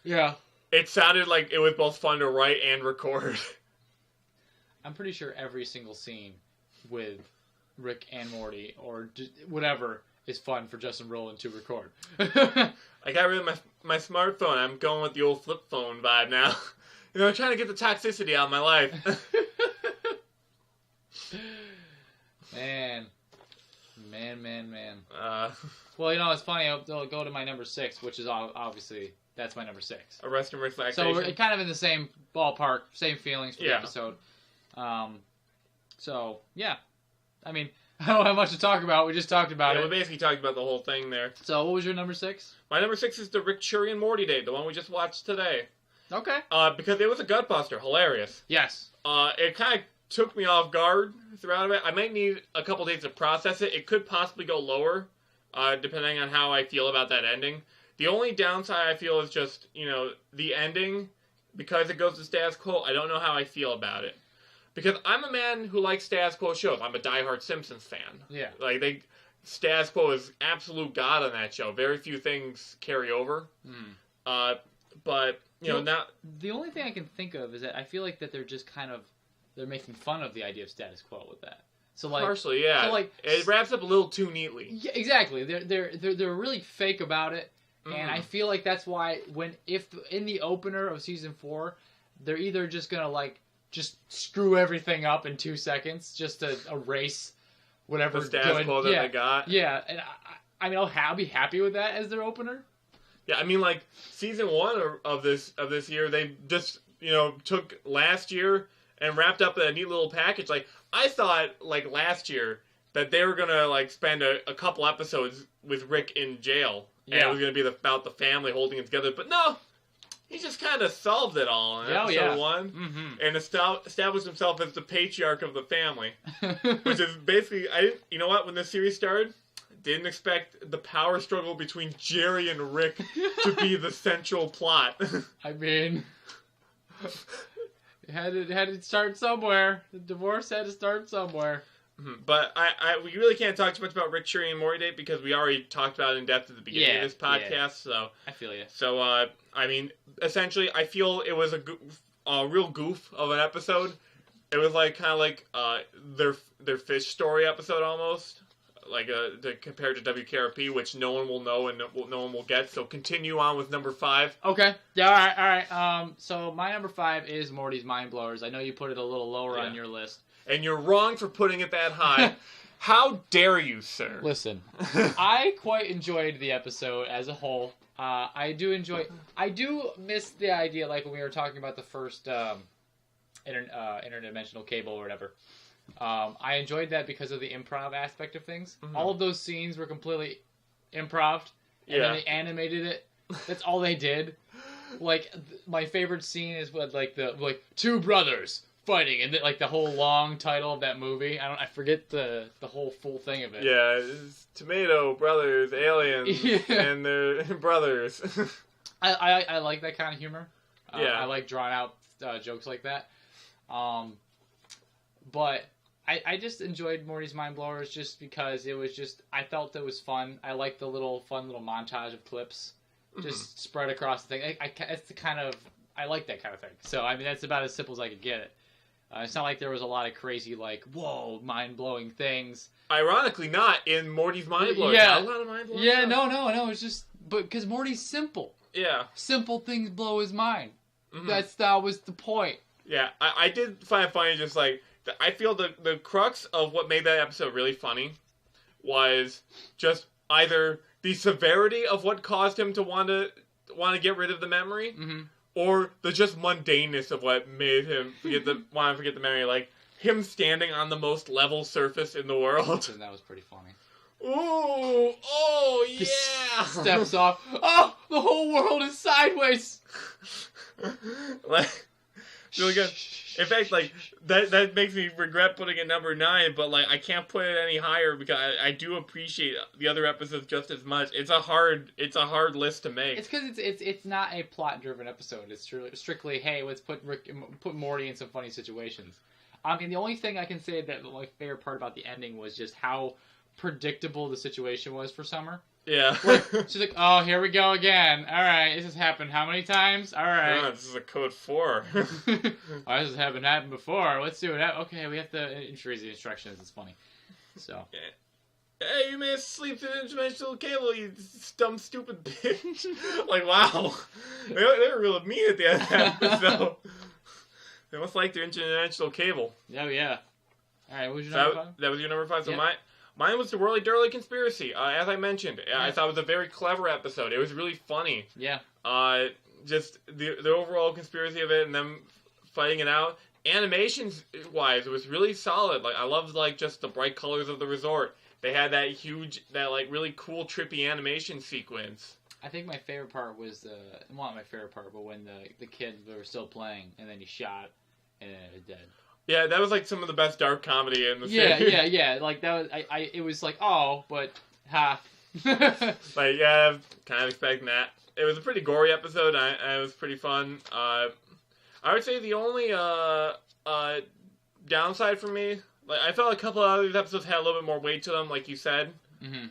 Yeah. It sounded like it was both fun to write and record. I'm pretty sure every single scene with Rick and Morty, or whatever, is fun for Justin Roiland to record. I got rid of my smartphone. I'm going with the old flip phone vibe now. I'm trying to get the toxicity out of my life. Man. Well, it's funny. I'll go to my number 6, which is obviously... That's my number 6. Rest and Relaxation. So we're kind of in the same ballpark, same feelings for the episode. So, yeah. I mean, I don't have much to talk about. We just talked about it. We basically talked about the whole thing there. So, what was your number 6? My number 6 is the Rick, Shuri, and Morty Day, the one we just watched today. Okay. Because it was a gutbuster. Hilarious. Yes. It kind of took me off guard throughout it. I might need a couple days to process it. It could possibly go lower, depending on how I feel about that ending. The only downside I feel is just, the ending, because it goes to status quo, I don't know how I feel about it. Because I'm a man who likes status quo shows. I'm a diehard Simpsons fan. Yeah. Like, status quo is absolute god on that show. Very few things carry over. But, now... The only thing I can think of is that I feel like that they're just kind of... They're making fun of the idea of status quo with that. So like, partially, yeah. So like, it wraps up a little too neatly. Yeah, exactly. They're really fake about it. And I feel like that's why if in the opener of season 4, they're either just gonna like just screw everything up in 2 seconds just to erase whatever the status quo that they got. Yeah, and I mean I'll be happy with that as their opener. Yeah, I mean like season 1 of this year, they just took last year and wrapped up a neat little package. Like I thought like last year that they were gonna like spend a couple episodes with Rick in jail. Yeah. And it was going to be about the family holding it together. But no, he just kind of solved it all in episode 1 and established himself as the patriarch of the family. Which is basically, you know what, when this series started, didn't expect the power struggle between Jerry and Rick to be the central plot. I mean, it had to start somewhere. The divorce had to start somewhere. But we really can't talk too much about Rick, Shuri, and Morty Date because we already talked about it in depth at the beginning of this podcast. Yeah. So I feel you. So I mean, essentially, I feel it was a real goof of an episode. It was like kind of like their fish story episode almost, like compared to WKRP, which no one will know and no one will get. So continue on with number 5. Okay. Yeah. All right. So my number 5 is Morty's Mind Blowers. I know you put it a little lower on your list. And you're wrong for putting it that high. How dare you, sir? Listen, I quite enjoyed the episode as a whole. I do miss the idea, like when we were talking about the first interdimensional cable or whatever. I enjoyed that because of the improv aspect of things. All of those scenes were completely improv, and then they animated it. That's all they did. Like my favorite scene is with like two brothers fighting, and like the whole long title of that movie. I forget the whole full thing of it. Yeah, it's Tomato Brothers, Aliens, and they're brothers. I like that kind of humor. I like drawn out jokes like that. But I just enjoyed Morty's Mind Blowers just because it was just, I felt it was fun. I liked the fun little montage of clips just spread across the thing. It's the kind of, I like that kind of thing. So I mean that's about as simple as I could get it. It's not like there was a lot of crazy, like, whoa, mind-blowing things. Ironically not in Morty's Mind Blowers. Yeah. A lot of mind-blowing stuff. No. It's just, because Morty's simple. Yeah. Simple things blow his mind. That was the point. Yeah, I did find it funny, just like, I feel the crux of what made that episode really funny was just either the severity of what caused him to want to get rid of the memory, or the just mundaneness of what made him want to forget the memory, like him standing on the most level surface in the world. And that was pretty funny. Ooh, oh yeah! Steps off. Oh, the whole world is sideways. Like, really good. In fact, like that makes me regret putting it number 9, but like I can't put it any higher because I do appreciate the other episodes just as much. It's a hard list to make. It's because it's not a plot driven episode. It's strictly, hey, let's put Morty in some funny situations. I mean, the only thing I can say that my favorite part about the ending was just how predictable the situation was for Summer. Yeah. Like, she's like, oh, here we go again. All right, this has happened how many times? All right. Oh, this is a code 4. Oh, this has happened before. Let's do it. Okay, we have to introduce the instructions. It's funny. So. Yeah. Hey, you may sleep through the interdimensional cable, you dumb, stupid bitch. Like, wow. They were real mean at the end of that episode. They must like their interdimensional cable. Oh, yeah. All right, what was your number 5? That was your number 5? So yep. Mine was the Whirly Durly Conspiracy. As I mentioned, I thought it was a very clever episode. It was really funny. Yeah. Just the overall conspiracy of it and them fighting it out. Animations-wise, it was really solid. Like I loved just the bright colors of the resort. They had that really cool, trippy animation sequence. I think my favorite part was not my favorite part, but when the kids were still playing and then he shot and then it was dead. Yeah, that was like some of the best dark comedy in the series. Yeah. Like that was it was like, oh, but Like, yeah, kind of expecting that. It was a pretty gory episode. It was pretty fun. I would say the only downside for me, like, I felt a couple of these episodes had a little bit more weight to them, like you said. Mm-hmm.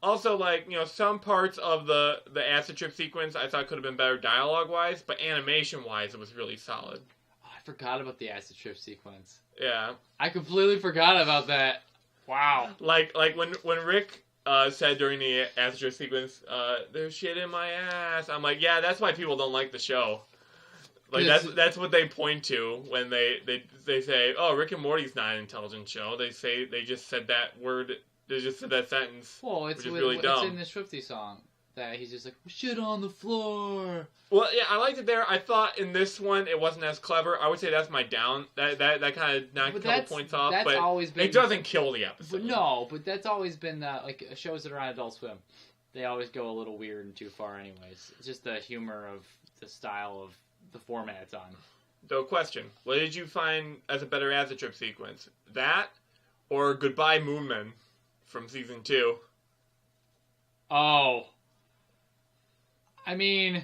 Also, like, some parts of the acid trip sequence I thought could have been better dialogue-wise, but animation-wise, it was really solid. Oh, I forgot about the acid trip sequence. Yeah. I completely forgot about that. Wow. Like when Rick said during the acid trip sequence, there's shit in my ass. I'm like, yeah, that's why people don't like the show. Like, that's what they point to when they say, oh, Rick and Morty's not an intelligent show. They just said that word. They just said that sentence. Well, it's really dumb. It's in the Swifty song that he's just like, shit on the floor. Well, yeah, I liked it there. I thought in this one it wasn't as clever. I would say that's my down. That kind of knocked a couple points off. That's but always been, it doesn't kill the episode. But that's always been like shows that are on Adult Swim. They always go a little weird and too far, anyways. It's just the humor of the style of the format it's on. So, question: what did you find as a better acid trip sequence? That or Goodbye Moonman from season 2? Oh. I mean,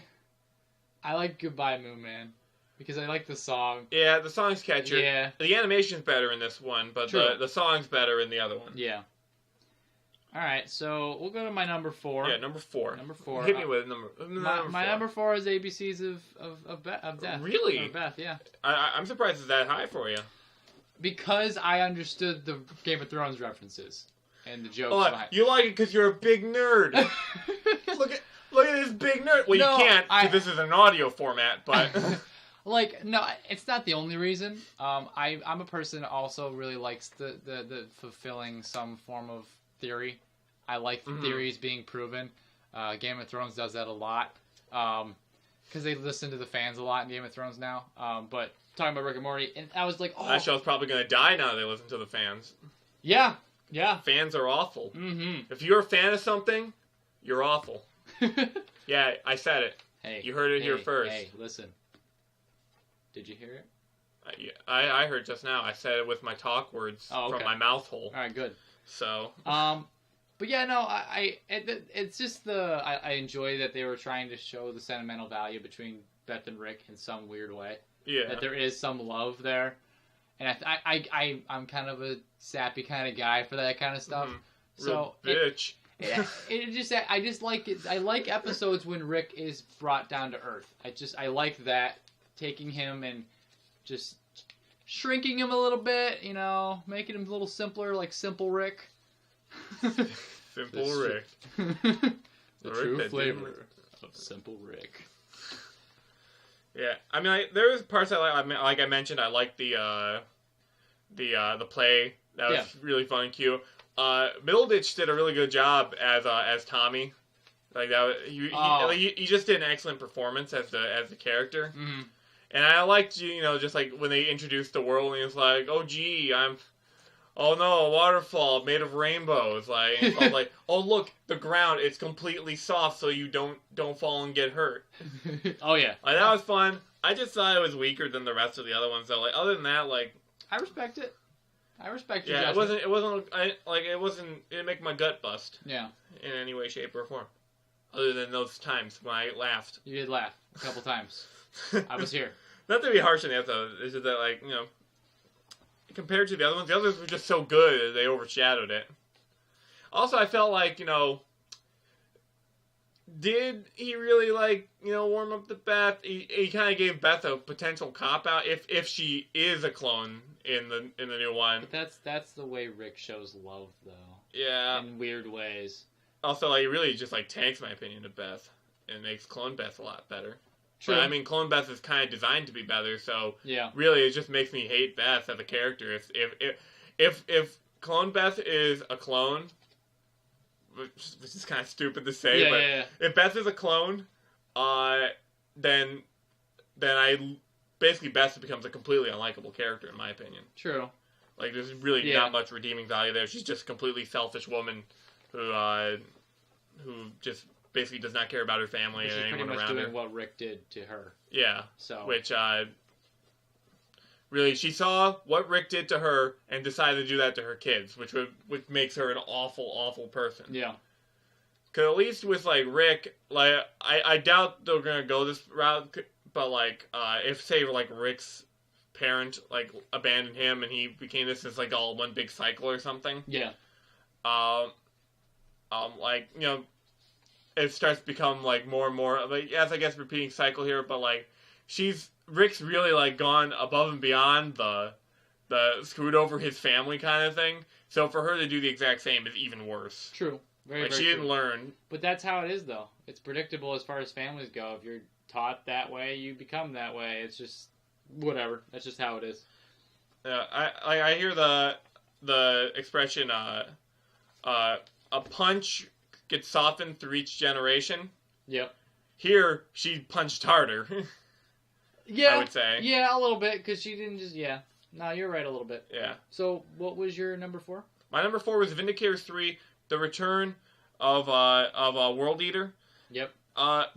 I like Goodbye Moon Man because I like the song. Yeah, the song's catchier. Yeah. The animation's better in this one, but the song's better in the other one. Yeah. All right, so we'll go to my number 4. Yeah, number 4. Number 4. Hit me with number my number 4 is ABCs of Death. Really? Of Beth, yeah. I'm surprised it's that high for you. Because I understood the Game of Thrones references and the jokes behind. You like it because you're a big nerd. Look at this big nerd. Well, No, you can't because this is an audio format, but... Like, no, it's not the only reason. I'm a person that also really likes the fulfilling some form of theory. I like theories being proven. Game of Thrones does that a lot. Because they listen to the fans a lot in Game of Thrones now. But talking about Rick and Morty, and I was like, oh... That show's probably going to die now they listen to the fans. Yeah. Fans are awful. Mm-hmm. If you're a fan of something, you're awful. Yeah, I said it. Hey, you heard it here first. Hey, listen. Did you hear it? I heard just now. I said it with my talk words from my mouth hole. All right, good. So. But yeah, no, it's just I enjoy that they were trying to show the sentimental value between Beth and Rick in some weird way. Yeah. That there is some love there, and I'm kind of a sappy kind of guy for that kind of stuff. Mm-hmm. So bitch. I just like it. I like episodes when Rick is brought down to earth. I like that, taking him and just shrinking him a little bit, making him a little simpler, like Simple Rick. Simple Rick. The true flavor of Simple Rick. Yeah, I mean, there was parts I like. I mean, like I mentioned, I like the play. That was really fun and cute. Middleditch did a really good job as Tommy. Like that, he just did an excellent performance as the character. Mm-hmm. And I liked just like when they introduced the world, and he was like, "Oh gee, oh no, a waterfall made of rainbows." Like, and it's like, "Oh look, the ground, it's completely soft, so you don't fall and get hurt." Oh yeah, like, that was fun. I just thought it was weaker than the rest of the other ones. So like, other than that, like, I respect it. I respect your judgment. judgment. It didn't make my gut bust. Yeah. In any way, shape, or form. Other than those times when I laughed. You did laugh a couple times. I was here. Not to be harsh on the episode, it's just that, like, compared to the others were just so good that they overshadowed it. Also, I felt like, did he really, like, warm up to Beth? He kind of gave Beth a potential cop-out if she is a clone in the new one. But that's the way Rick shows love, though. Yeah. In weird ways. Also, like, he really just, like, tanks my opinion of Beth and makes clone Beth a lot better. True. But, I mean, clone Beth is kind of designed to be better, so yeah. Really it just makes me hate Beth as a character. If clone Beth is a clone, which is kind of stupid to say, if Beth is a clone, then basically Beth becomes a completely unlikable character, in my opinion. True. Like, there's really not much redeeming value there. She's just a completely selfish woman who just basically does not care about her family and anyone around her. She's pretty much doing what Rick did to her. Yeah. So. Which, really, she saw what Rick did to her and decided to do that to her kids, which makes her an awful, awful person. Yeah. Because at least with, like, Rick, like, I doubt they're going to go this route, but, like, if, say, like, Rick's parent, like, abandoned him and he became this as, like, all one big cycle or something. Yeah. Like, you know, it starts to become, like, more and more, like, yes, I guess repeating cycle here, but, like, Rick's really, like, gone above and beyond the screwed over his family kind of thing. So for her to do the exact same is even worse. True. Very, like, very she didn't learn. But that's how it is, though. It's predictable as far as families go. If you're taught that way, you become that way. It's just whatever. That's just how it is. I hear the expression a punch gets softened through each generation. Yep. Here, she punched harder. Yeah. I would say. Yeah, a little bit, because she didn't just, yeah. No, you're right a little bit. Yeah. So, what was your number 4? My number 4 was Vindicators 3, The Return of World Eater. Yep.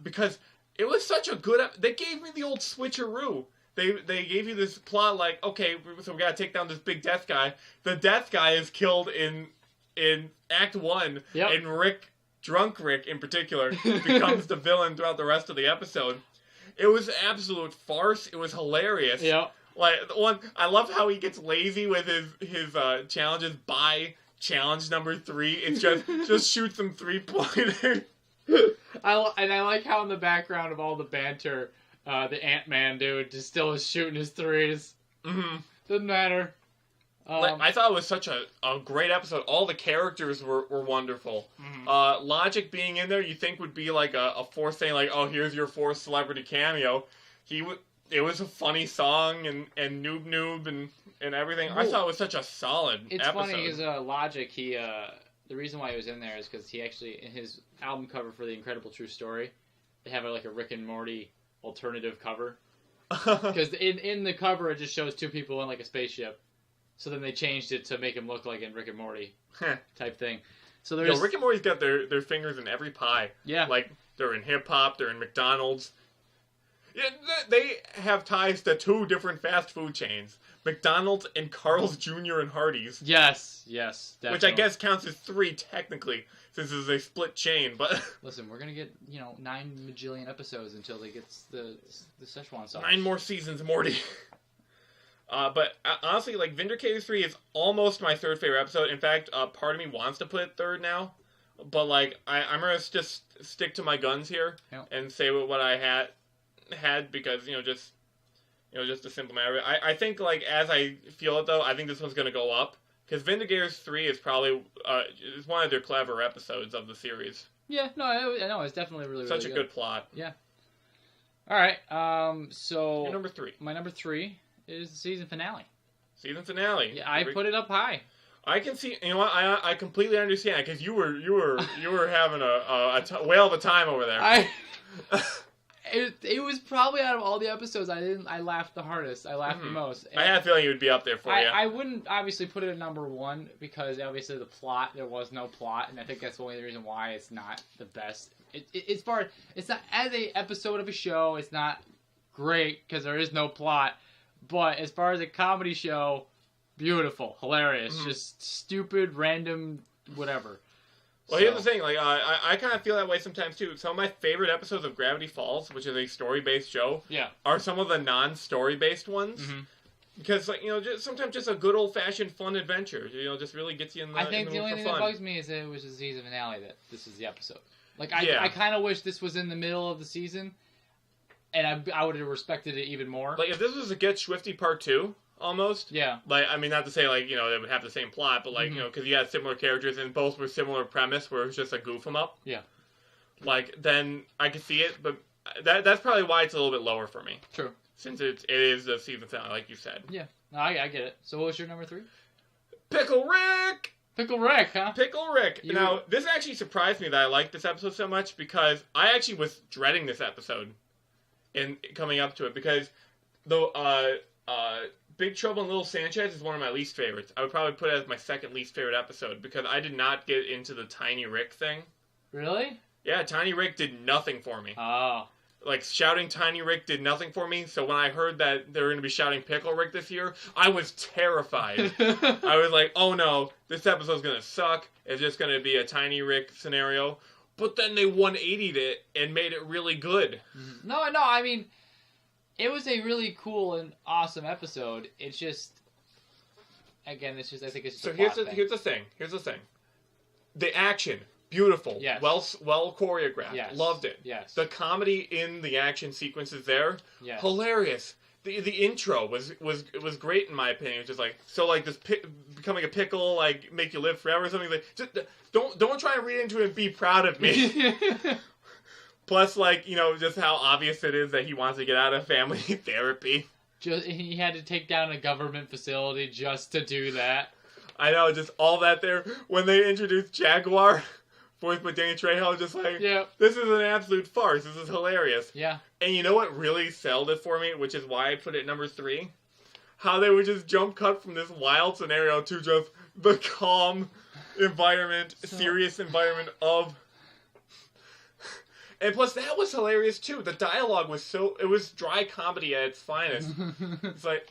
Because it was such a good... They gave me the old switcheroo. They gave you this plot like, okay, so we gotta take down this big death guy. The death guy is killed in Act 1, yep. And Drunk Rick in particular, becomes the villain throughout the rest of the episode. It was an absolute farce. It was hilarious. Yep. Like, I love how he gets lazy with his challenges by challenge number 3. It's just shoot some 3-pointers. I like how in the background of all the banter, the Ant-Man dude just still is shooting his 3s. Mm-hmm. Doesn't matter. I thought it was such a great episode. All the characters were wonderful. Mm-hmm. Logic being in there, you think would be like a fourth thing, like, oh, here's your 4th celebrity cameo. It was a funny song and Noob and everything. Ooh. I thought it was such a solid episode. It's funny because Logic, the reason why he was in there is because he actually, in his album cover for The Incredible True Story, they have like a Rick and Morty alternative cover. Because in the cover it just shows 2 people in like a spaceship. So then they changed it to make him look like in Rick and Morty type thing. So there's Rick and Morty's got their fingers in every pie. Yeah. Like, they're in hip-hop, they're in McDonald's. Yeah, they have ties to 2 different fast food chains. McDonald's and Carl's Jr. and Hardee's. Yes, definitely. Which I guess counts as 3 technically, since it's a split chain, but... Listen, we're gonna get, 9 majillion episodes until they get the Szechuan sauce. 9 more seasons, Morty. But honestly, like, Vindicators 3 is almost my 3rd favorite episode. In fact, part of me wants to put it 3rd now. But, like, I'm gonna just stick to my guns here and say what I had because, just a simple matter. I think, like, as I feel it, though, I think this one's gonna go up. Because Vindicators 3 is probably is one of their clever episodes of the series. Yeah, no, it's definitely really, Such really a good plot. Yeah. Alright, so... Your number 3. My number 3 is the season finale. Season finale. Yeah, I put it up high. I can see. You know what? I completely understand because you were having a whale of a time over there. It was probably out of all the episodes I laughed the hardest. I laughed the most. I had a feeling it would be up there for you. I wouldn't obviously put it at number 1 because obviously there was no plot, and I think that's the only reason why it's not the best. It's not as a episode of a show. It's not great because there is no plot. But as far as a comedy show, beautiful, hilarious, just stupid, random, whatever. Well, here's the thing, like, I kind of feel that way sometimes, too. Some of my favorite episodes of Gravity Falls, which is a story-based show, are some of the non-story-based ones. Mm-hmm. Because, like, sometimes just a good old-fashioned fun adventure, just really gets you in the I think the only thing that bugs me is that it was the season finale that this is the episode. Like, I kind of wish this was in the middle of the season, and I would have respected it even more. Like, if this was a Get Swifty Part 2... almost. Yeah. Like, I mean, not to say, like, they would have the same plot, but, like, because you had similar characters and both were similar premise where it was just a goof 'em up. Yeah. Like, then I could see it, but that's probably why it's a little bit lower for me. True. Since it is the season finale, like you said. Yeah. No, I get it. So what was your number 3? Pickle Rick! Pickle Rick, huh? Pickle Rick. Now, this actually surprised me that I liked this episode so much because I actually was dreading this episode in coming up to it because the, Big Trouble in Little Sanchez is one of my least favorites. I would probably put it as my 2nd least favorite episode because I did not get into the Tiny Rick thing. Really? Yeah, Tiny Rick did nothing for me. Oh. Like, shouting Tiny Rick did nothing for me, so when I heard that they were going to be shouting Pickle Rick this year, I was terrified. I was like, oh no, this episode's going to suck. It's just going to be a Tiny Rick scenario. but then they 180'd it and made it really good. No, I mean, it was a really cool and awesome episode. It's just, again, I think it's just so a here's plot the thing. The action, beautiful. Yes. Well choreographed. Yes. Loved it. Yes. The comedy in the action sequences there, yes. hilarious. The intro was great in my opinion. It was just like this becoming a pickle, like make you live forever or something. Like just don't try and read into it and be proud of me. Plus, like, you know, just how obvious it is that he wants to get out of family therapy. He had to take down a government facility just to do that. I know, just all that there. When they introduced Jaguar, voiced by Danny Trejo, just like, this is an absolute farce. This is hilarious. Yeah. And you know what really sold it for me, which is why I put it at number 3? How they would just jump cut from this wild scenario to just the calm environment, serious environment of... And plus, that was hilarious, too. The dialogue was it was dry comedy at its finest. It's like,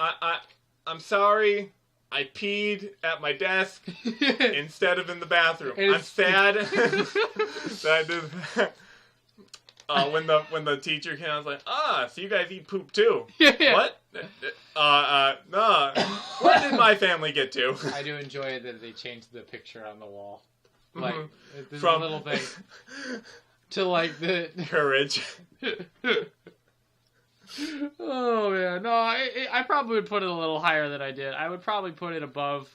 I'm sorry, I peed at my desk instead of in the bathroom. I'm sad that I did that. When the teacher came, I was like, so you guys eat poop, too. Yeah. What? No. Where did my family get to? I do enjoy that they changed the picture on the wall. Like, this From little thing. To like the courage. Oh man, no, I probably would put it a little higher than I did. I would probably put it above.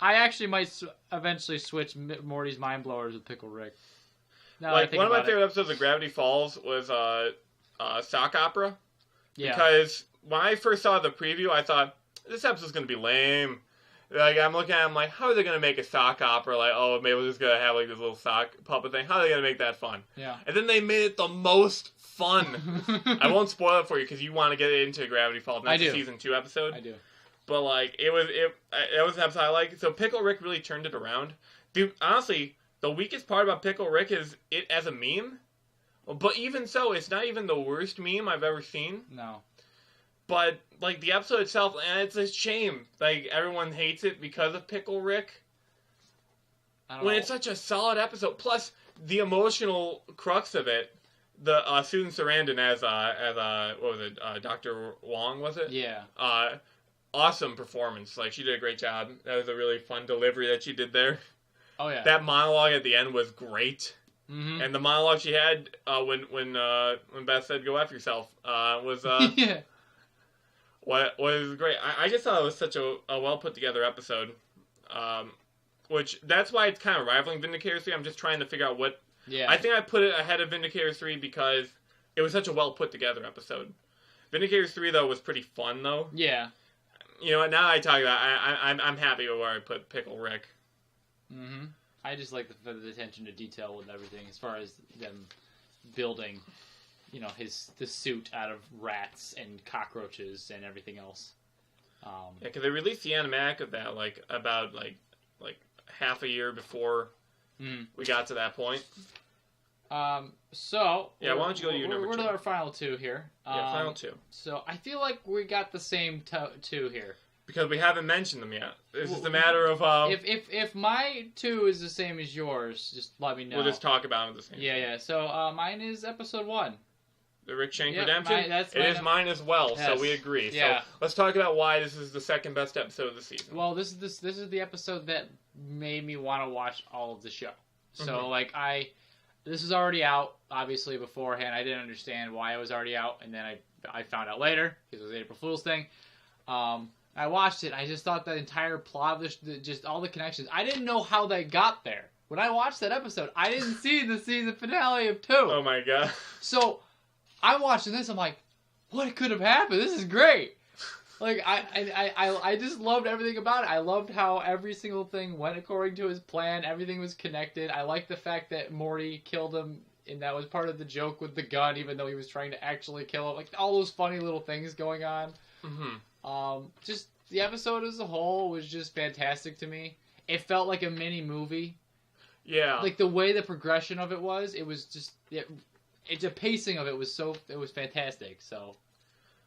I actually might eventually switch Morty's Mind Blowers with Pickle Rick. Like one of my favorite episodes of Gravity Falls was Sock Opera. Yeah. Because when I first saw the preview, I thought this episode's gonna be lame. Like, I'm looking at it, I'm like, how are they going to make a sock opera? Like, oh, maybe we're just going to have, like, this little sock puppet thing. How are they going to make that fun? Yeah. And then they made it the most fun. I won't spoil it for you because you want to get into Gravity Falls. That's a season 2 episode. I do. But, like, it was an episode I like. So Pickle Rick really turned it around. Dude, honestly, the weakest part about Pickle Rick is it as a meme. But even so, it's not even the worst meme I've ever seen. No. But, like, the episode itself, and it's a shame. Like, everyone hates it because of Pickle Rick. When it's such a solid episode. Plus, the emotional crux of it, the Susan Sarandon as what was it, Dr. Wong, was it? Yeah. Awesome performance. Like, she did a great job. That was a really fun delivery that she did there. Oh, yeah. That monologue at the end was great. Mm-hmm. And the monologue she had when Beth said, "Go F yourself," was... yeah. What was great. I just thought it was such a well put together episode. Which that's why it's kind of rivaling Vindicator 3. I'm just trying to figure out what. Yeah. I think I put it ahead of Vindicator 3 because it was such a well put together episode. Vindicator 3 though was pretty fun though. Yeah. You know, now I talk about I'm happy with where I put Pickle Rick. Mm-hmm. I just like the attention to detail with everything as far as them building. You know, the suit out of rats and cockroaches and everything else. Yeah, because they released the animatic of that about half a year before we got to that point. So yeah, why don't you go to your number 2? We're to our final 2 here. Yeah, final 2. So I feel like we got the same 2 here because we haven't mentioned them yet. This is a matter of if my 2 is the same as yours, just let me know. We'll just talk about them at the same time. Yeah. So mine is episode 1. The Rick Shank Redemption? It is mine as well, yes. So we agree. Yeah. So let's talk about why this is the second best episode of the season. Well, this is the episode that made me want to watch all of the show. So, this is already out, obviously, beforehand. I didn't understand why it was already out, and then I found out later, because it was April Fool's thing. I watched it, I just thought the entire plot, just all the connections, I didn't know how they got there. When I watched that episode, I didn't see the season finale of 2. Oh my god. So... I'm watching this. I'm like, what could have happened? This is great. Like I just loved everything about it. I loved how every single thing went according to his plan. Everything was connected. I liked the fact that Morty killed him, and that was part of the joke with the gun, even though he was trying to actually kill him. Like all those funny little things going on. Mm-hmm. Just the episode as a whole was just fantastic to me. It felt like a mini movie. Yeah. Like the way the progression of it was just the pacing of it was fantastic. So,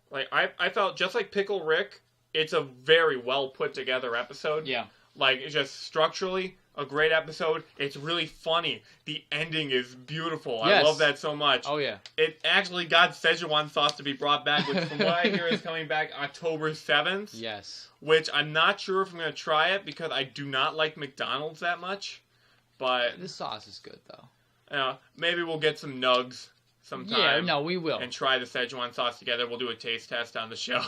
like I felt just like Pickle Rick, it's a very well put together episode. Yeah. Like just structurally, a great episode. It's really funny. The ending is beautiful. Yes. I love that so much. Oh, yeah. It actually got Szechuan sauce to be brought back, which from what I hear is coming back October 7th. Yes. Which I'm not sure if I'm going to try it because I do not like McDonald's that much. But the sauce is good, though. Maybe we'll get some nugs sometime. Yeah, no, we will. And try the Szechuan sauce together. We'll do a taste test on the show.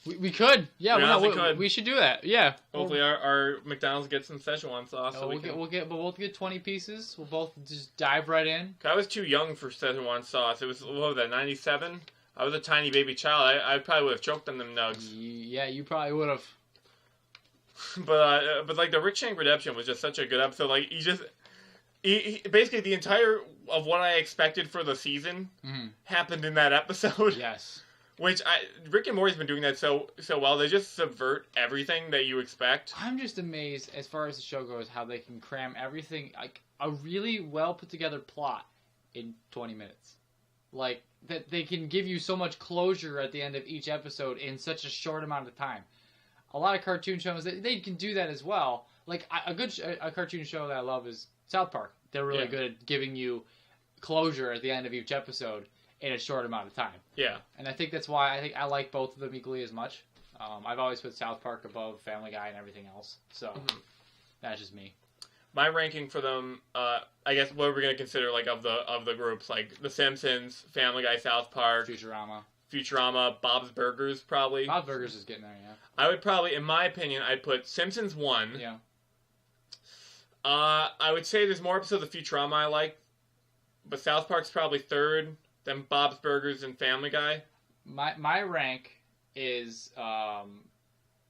We could. Yeah, we should do that. Yeah. Hopefully our McDonald's gets some Szechuan sauce. We'll get 20 pieces. We'll both just dive right in. I was too young for Szechuan sauce. It was, what was that, 97? I was a tiny baby child. I probably would have choked on them nugs. Yeah, you probably would have. But like the Rick Shank Redemption was just such a good episode. Like he basically the entire of what I expected for the season happened in that episode. Yes. Which Rick and Morty's been doing that so well. They just subvert everything that you expect. I'm just amazed as far as the show goes how they can cram everything, like a really well put together plot, in 20 minutes. Like that they can give you so much closure at the end of each episode in such a short amount of time. A lot of cartoon shows they can do that as well. Like a cartoon show that I love is South Park. They're really good at giving you closure at the end of each episode in a short amount of time. Yeah. And I think that's why I like both of them equally as much. I've always put South Park above Family Guy and everything else. So that's just me. My ranking for them, I guess what we're gonna consider like of the groups, like The Simpsons, Family Guy, South Park, Futurama, Bob's Burgers probably. Bob's Burgers is getting there, yeah. I would probably, in my opinion, I'd put Simpsons 1. Yeah. I would say there's more episodes of Futurama I like, but South Park's probably 3rd. Then Bob's Burgers and Family Guy. My rank is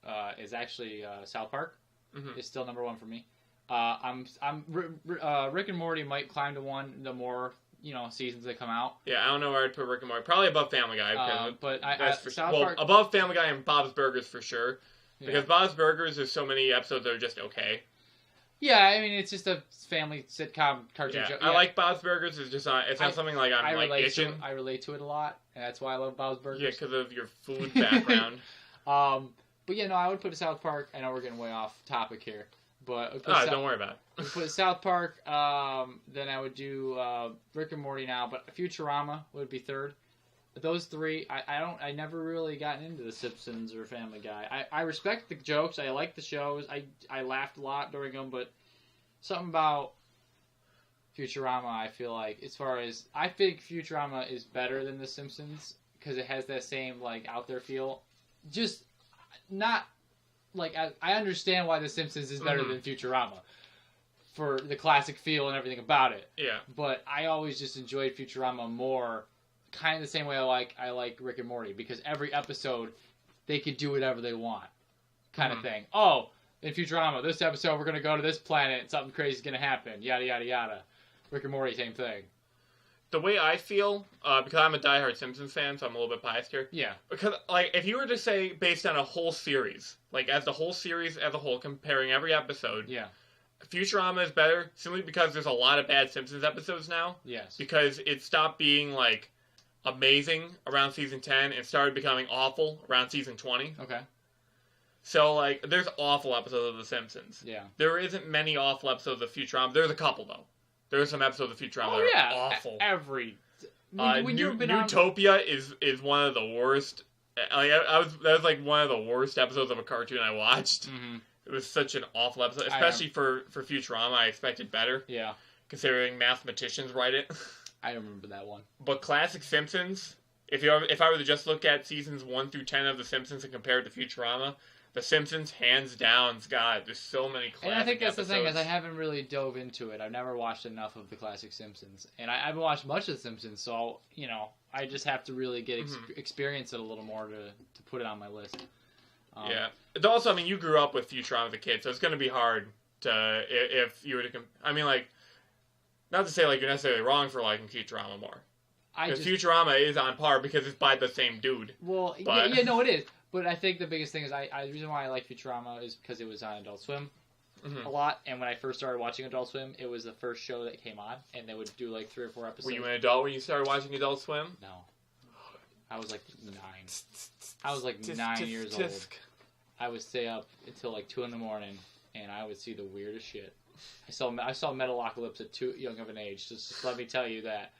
actually South Park. Is still number 1 for me. Rick and Morty might climb to 1 the more seasons that come out. Yeah, I don't know where I'd put Rick and Morty. Probably above Family Guy. But South Park above Family Guy and Bob's Burgers for sure. Because Bob's Burgers, there's so many episodes that are just okay. Yeah, I mean, it's just a family sitcom cartoon show. Yeah. I like Bob's Burgers. It's just not, it's not something like I'm itching. I relate to it a lot, and that's why I love Bob's Burgers. Yeah, because of your food background. But yeah, no, I would put South Park. I know we're getting way off topic here, but don't worry about it. Put South Park. Then I would do Rick and Morty now, but Futurama would be 3rd. But those 3, I never really gotten into The Simpsons or Family Guy. I respect the jokes. I like the shows. I laughed a lot during them, but something about Futurama, I feel like, I think Futurama is better than The Simpsons because it has that same like out there feel. Just not like I understand why The Simpsons is better than Futurama for the classic feel and everything about it. Yeah. But I always just enjoyed Futurama more. Kind of the same way I like Rick and Morty, because every episode they could do whatever they want, kind of thing. Oh, in Futurama, this episode we're gonna go to this planet, and something crazy is gonna happen. Yada yada yada. Rick and Morty, same thing. The way I feel, because I'm a diehard Simpsons fan, so I'm a little bit biased here. Yeah. Because like, if you were to say based on a whole series, like as the whole series as a whole, comparing every episode, yeah, Futurama is better simply because there's a lot of bad Simpsons episodes now. Yes. Because it stopped being like amazing around season 10 and started becoming awful around season 20. Okay. So, like, there's awful episodes of The Simpsons. Yeah. There isn't many awful episodes of Futurama. There's a couple, though. There's some episodes of Futurama that are awful. Newtopia is one of the worst. Like, that was like one of the worst episodes of a cartoon I watched. It was such an awful episode, especially for Futurama. I expected better. Yeah. Considering mathematicians write it. I remember that one. But classic Simpsons, if I were to just look at seasons 1 through 10 of The Simpsons and compare it to Futurama, The Simpsons, hands down, God, there's so many classic episodes. And I think that's the thing, is I haven't really dove into it. I've never watched enough of the classic Simpsons. And I haven't watched much of The Simpsons, so, I just have to really get experience it a little more to put it on my list. Yeah. Also, you grew up with Futurama as a kid, so it's going to be hard to, if you were to, not to say like you're necessarily wrong for liking Futurama more. Because Futurama is on par because it's by the same dude. Well, no, it is. But I think the biggest thing is the reason why I like Futurama is because it was on Adult Swim a lot. And when I first started watching Adult Swim, it was the first show that came on, and they would do like 3 or 4 episodes. Were you an adult when you started watching Adult Swim? No, I was like 9. I was like 9 years old. I would stay up until like 2 a.m, and I would see the weirdest shit. I saw Metalocalypse at too young of an age. Just let me tell you that.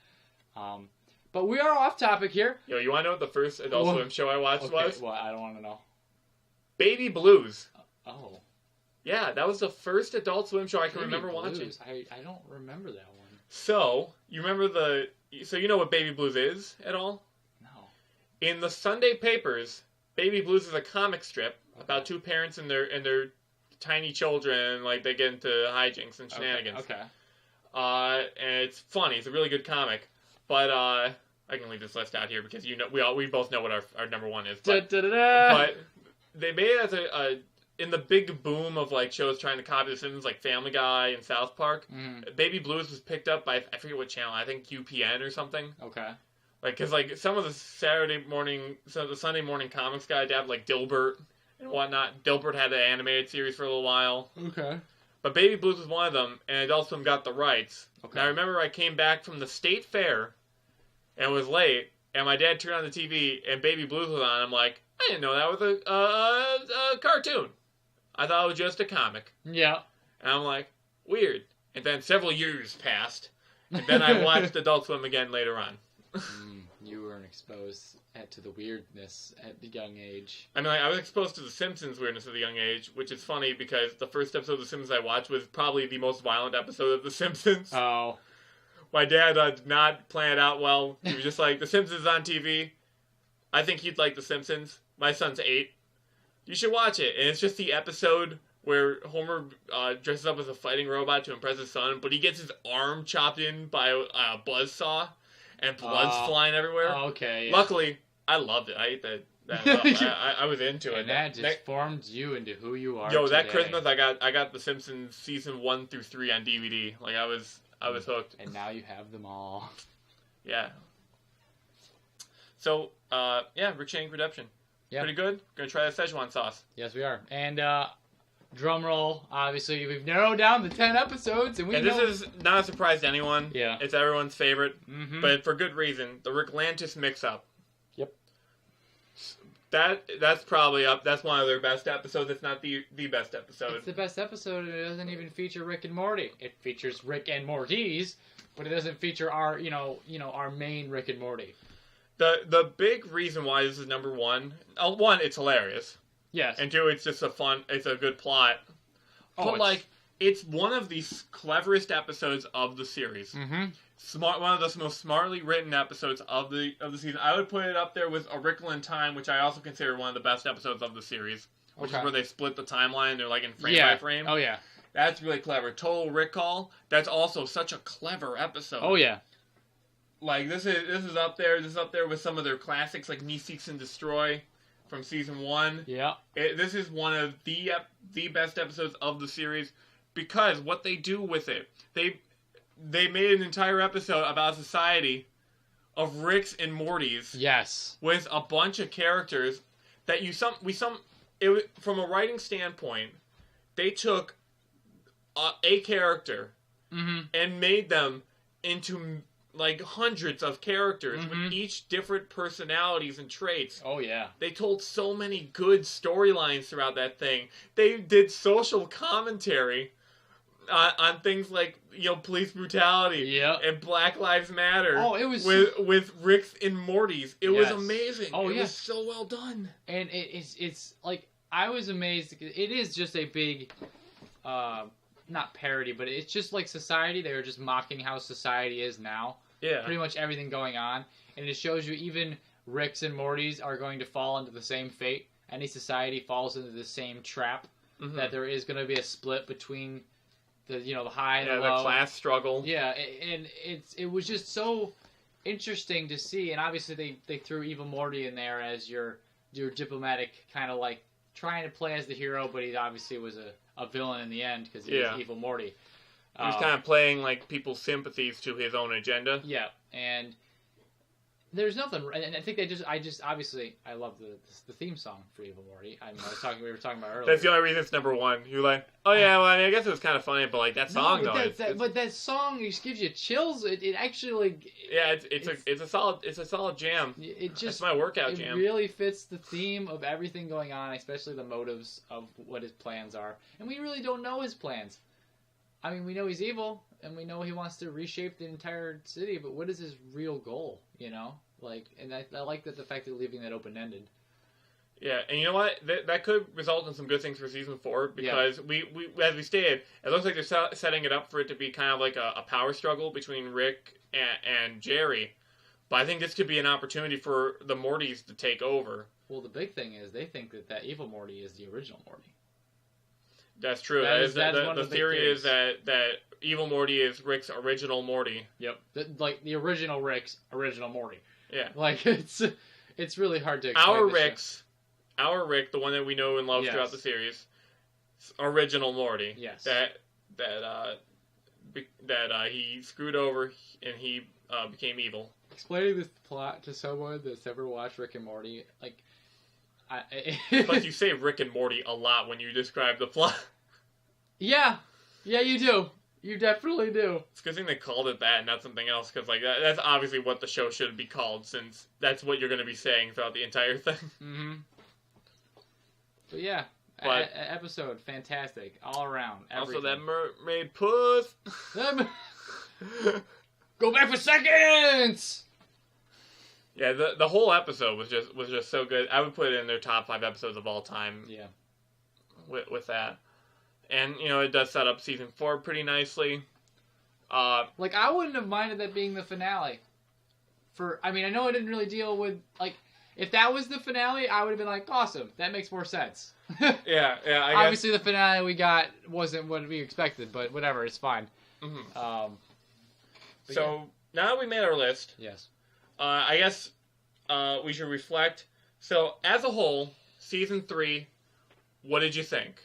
But we are off topic here. Yo, you want to know what the first Adult Swim show I watched was? Well, I don't want to know. Baby Blues. Oh. Yeah, that was the first Adult Swim show I can remember watching. I don't remember that one. So, you remember so you know what Baby Blues is at all? No. In the Sunday papers, Baby Blues is a comic strip about two parents and their tiny children, like they get into hijinks and shenanigans. Okay. And it's funny. It's a really good comic. But I can leave this list out here because we both know what our number one is. But, but they made it as in the big boom of like shows trying to copy The Simpsons, like Family Guy and South Park. Mm-hmm. Baby Blues was picked up by, I forget what channel. I think UPN or something. Okay. Like, because like some of the Sunday morning comics guys have like Dilbert and whatnot. Dilbert had the animated series for a little while. Okay. But Baby Blues was one of them, and Adult Swim got the rights. Okay. And I remember I came back from the state fair and was late, and my dad turned on the TV, and Baby Blues was on. I'm like, I didn't know that was a cartoon. I thought it was just a comic. Yeah. And I'm like, weird. And then several years passed, and then I watched Adult Swim again later on. You weren't exposed to the weirdness at the young age. I mean, I was exposed to The Simpsons weirdness at a young age, which is funny because the first episode of The Simpsons I watched was probably the most violent episode of The Simpsons. Oh. My dad did not plan it out well. He was just like, The Simpsons is on TV. I think he'd like The Simpsons. My son's 8. You should watch it. And it's just the episode where Homer dresses up as a fighting robot to impress his son, but he gets his arm chopped in by a buzzsaw, and blood's flying everywhere. Oh, okay. Yeah. Luckily, I loved it. I ate that. I was into it. And that just formed you into who you are. Yo, today. That Christmas I got The Simpsons season 1 through 3 on DVD. Like I was hooked. And now you have them all. Yeah. So, Rick Shank Redemption. Yep. Pretty good. Gonna try that Szechuan sauce. Yes, we are. And drum roll. Obviously, we've narrowed down the 10 episodes, and this is not a surprise to anyone. Yeah, it's everyone's favorite, but for good reason. The Ricklantis mix-up. Yep. That's probably up. That's one of their best episodes. It's not the best episode. It's the best episode. It doesn't even feature Rick and Morty. It features Rick and Morty's, but it doesn't feature our our main Rick and Morty. The big reason why this is number one, it's hilarious. Yes. And 2, it's just it's a good plot. But it's one of the cleverest episodes of the series. Mm-hmm. One of the most smartly written episodes of the season. I would put it up there with A Wrinkle in Time, which I also consider one of the best episodes of the series. Which is where they split the timeline. They're like in frame by frame. Oh yeah. That's really clever. Total Recall. That's also such a clever episode. Oh yeah. Like this is up there. This is up there with some of their classics like Me Seeks and Destroy from season 1. Yeah. This is one of the best episodes of the series because what they do with it, they made an entire episode about a society of Ricks and Mortys. Yes. With a bunch of characters that from a writing standpoint, they took a character and made them into like hundreds of characters with each different personalities and traits. Oh yeah. They told so many good storylines throughout that thing. They did social commentary on things like police brutality and Black Lives Matter. Oh, it was with Ricks and Mortys. It was amazing. Oh, it was so well done. And it's like I was amazed. It is just a big not parody, but it's just like society. They were just mocking how society is now. Yeah. Pretty much everything going on. And it shows you even Ricks and Mortys are going to fall into the same fate. Any society falls into the same trap. That there is going to be a split between the high and the low. The class struggle. Yeah, and it was just so interesting to see. And obviously they threw Evil Morty in there as your diplomatic kind of like trying to play as the hero, but he obviously was a villain in the end because he was Evil Morty. He was kind of playing like people's sympathies to his own agenda. Yeah, and there's nothing. And I think obviously I love the theme song for Evil Morty. I mean, we were talking about earlier. That's the only reason it's number one. You're like, oh yeah, well I mean I guess it was kind of funny, but like that song but that song just gives you chills. It actually it's a solid jam. It's my workout jam. It really fits the theme of everything going on, especially the motives of what his plans are, and we really don't know his plans. I mean, we know he's evil, and we know he wants to reshape the entire city, but what is his real goal, you know? Like, and I like that the fact that leaving that open-ended. Yeah, and you know what? That could result in some good things for season 4, because we as we stated, it looks like they're setting it up for it to be kind of like a power struggle between Rick and Jerry. But I think this could be an opportunity for the Mortys to take over. Well, the big thing is they think that evil Morty is the original Morty. That's true. The theory is that evil Morty is Rick's original Morty. Yep. The original Rick's original Morty. Yeah. Like, it's really hard to explain. Our Rick, the one that we know and love throughout the series, original Morty. Yes. That he screwed over and he became evil. Explaining this plot to someone that's ever watched Rick and Morty, like, But you say Rick and Morty a lot when you describe the plot. Yeah, you do. You definitely do. It's a good thing they called it that and not something else, because like that's obviously what the show should be called, since that's what you're going to be saying throughout the entire thing. Mm-hmm. But yeah, episode fantastic all around. Everything. Also, that mermaid puss. Go back for seconds. Yeah, the whole episode was just so good. I would put it in their top 5 episodes of all time. Yeah. With that, and you know, it does set up season 4 pretty nicely. Like, I wouldn't have minded that being the finale. I know it didn't really deal with, like, if that was the finale, I would have been like, awesome, that makes more sense. Yeah. Obviously, the finale we got wasn't what we expected, but whatever, it's fine. Mm-hmm. So now that we made our list, yes. I guess we should reflect. So, as a whole, season 3, what did you think?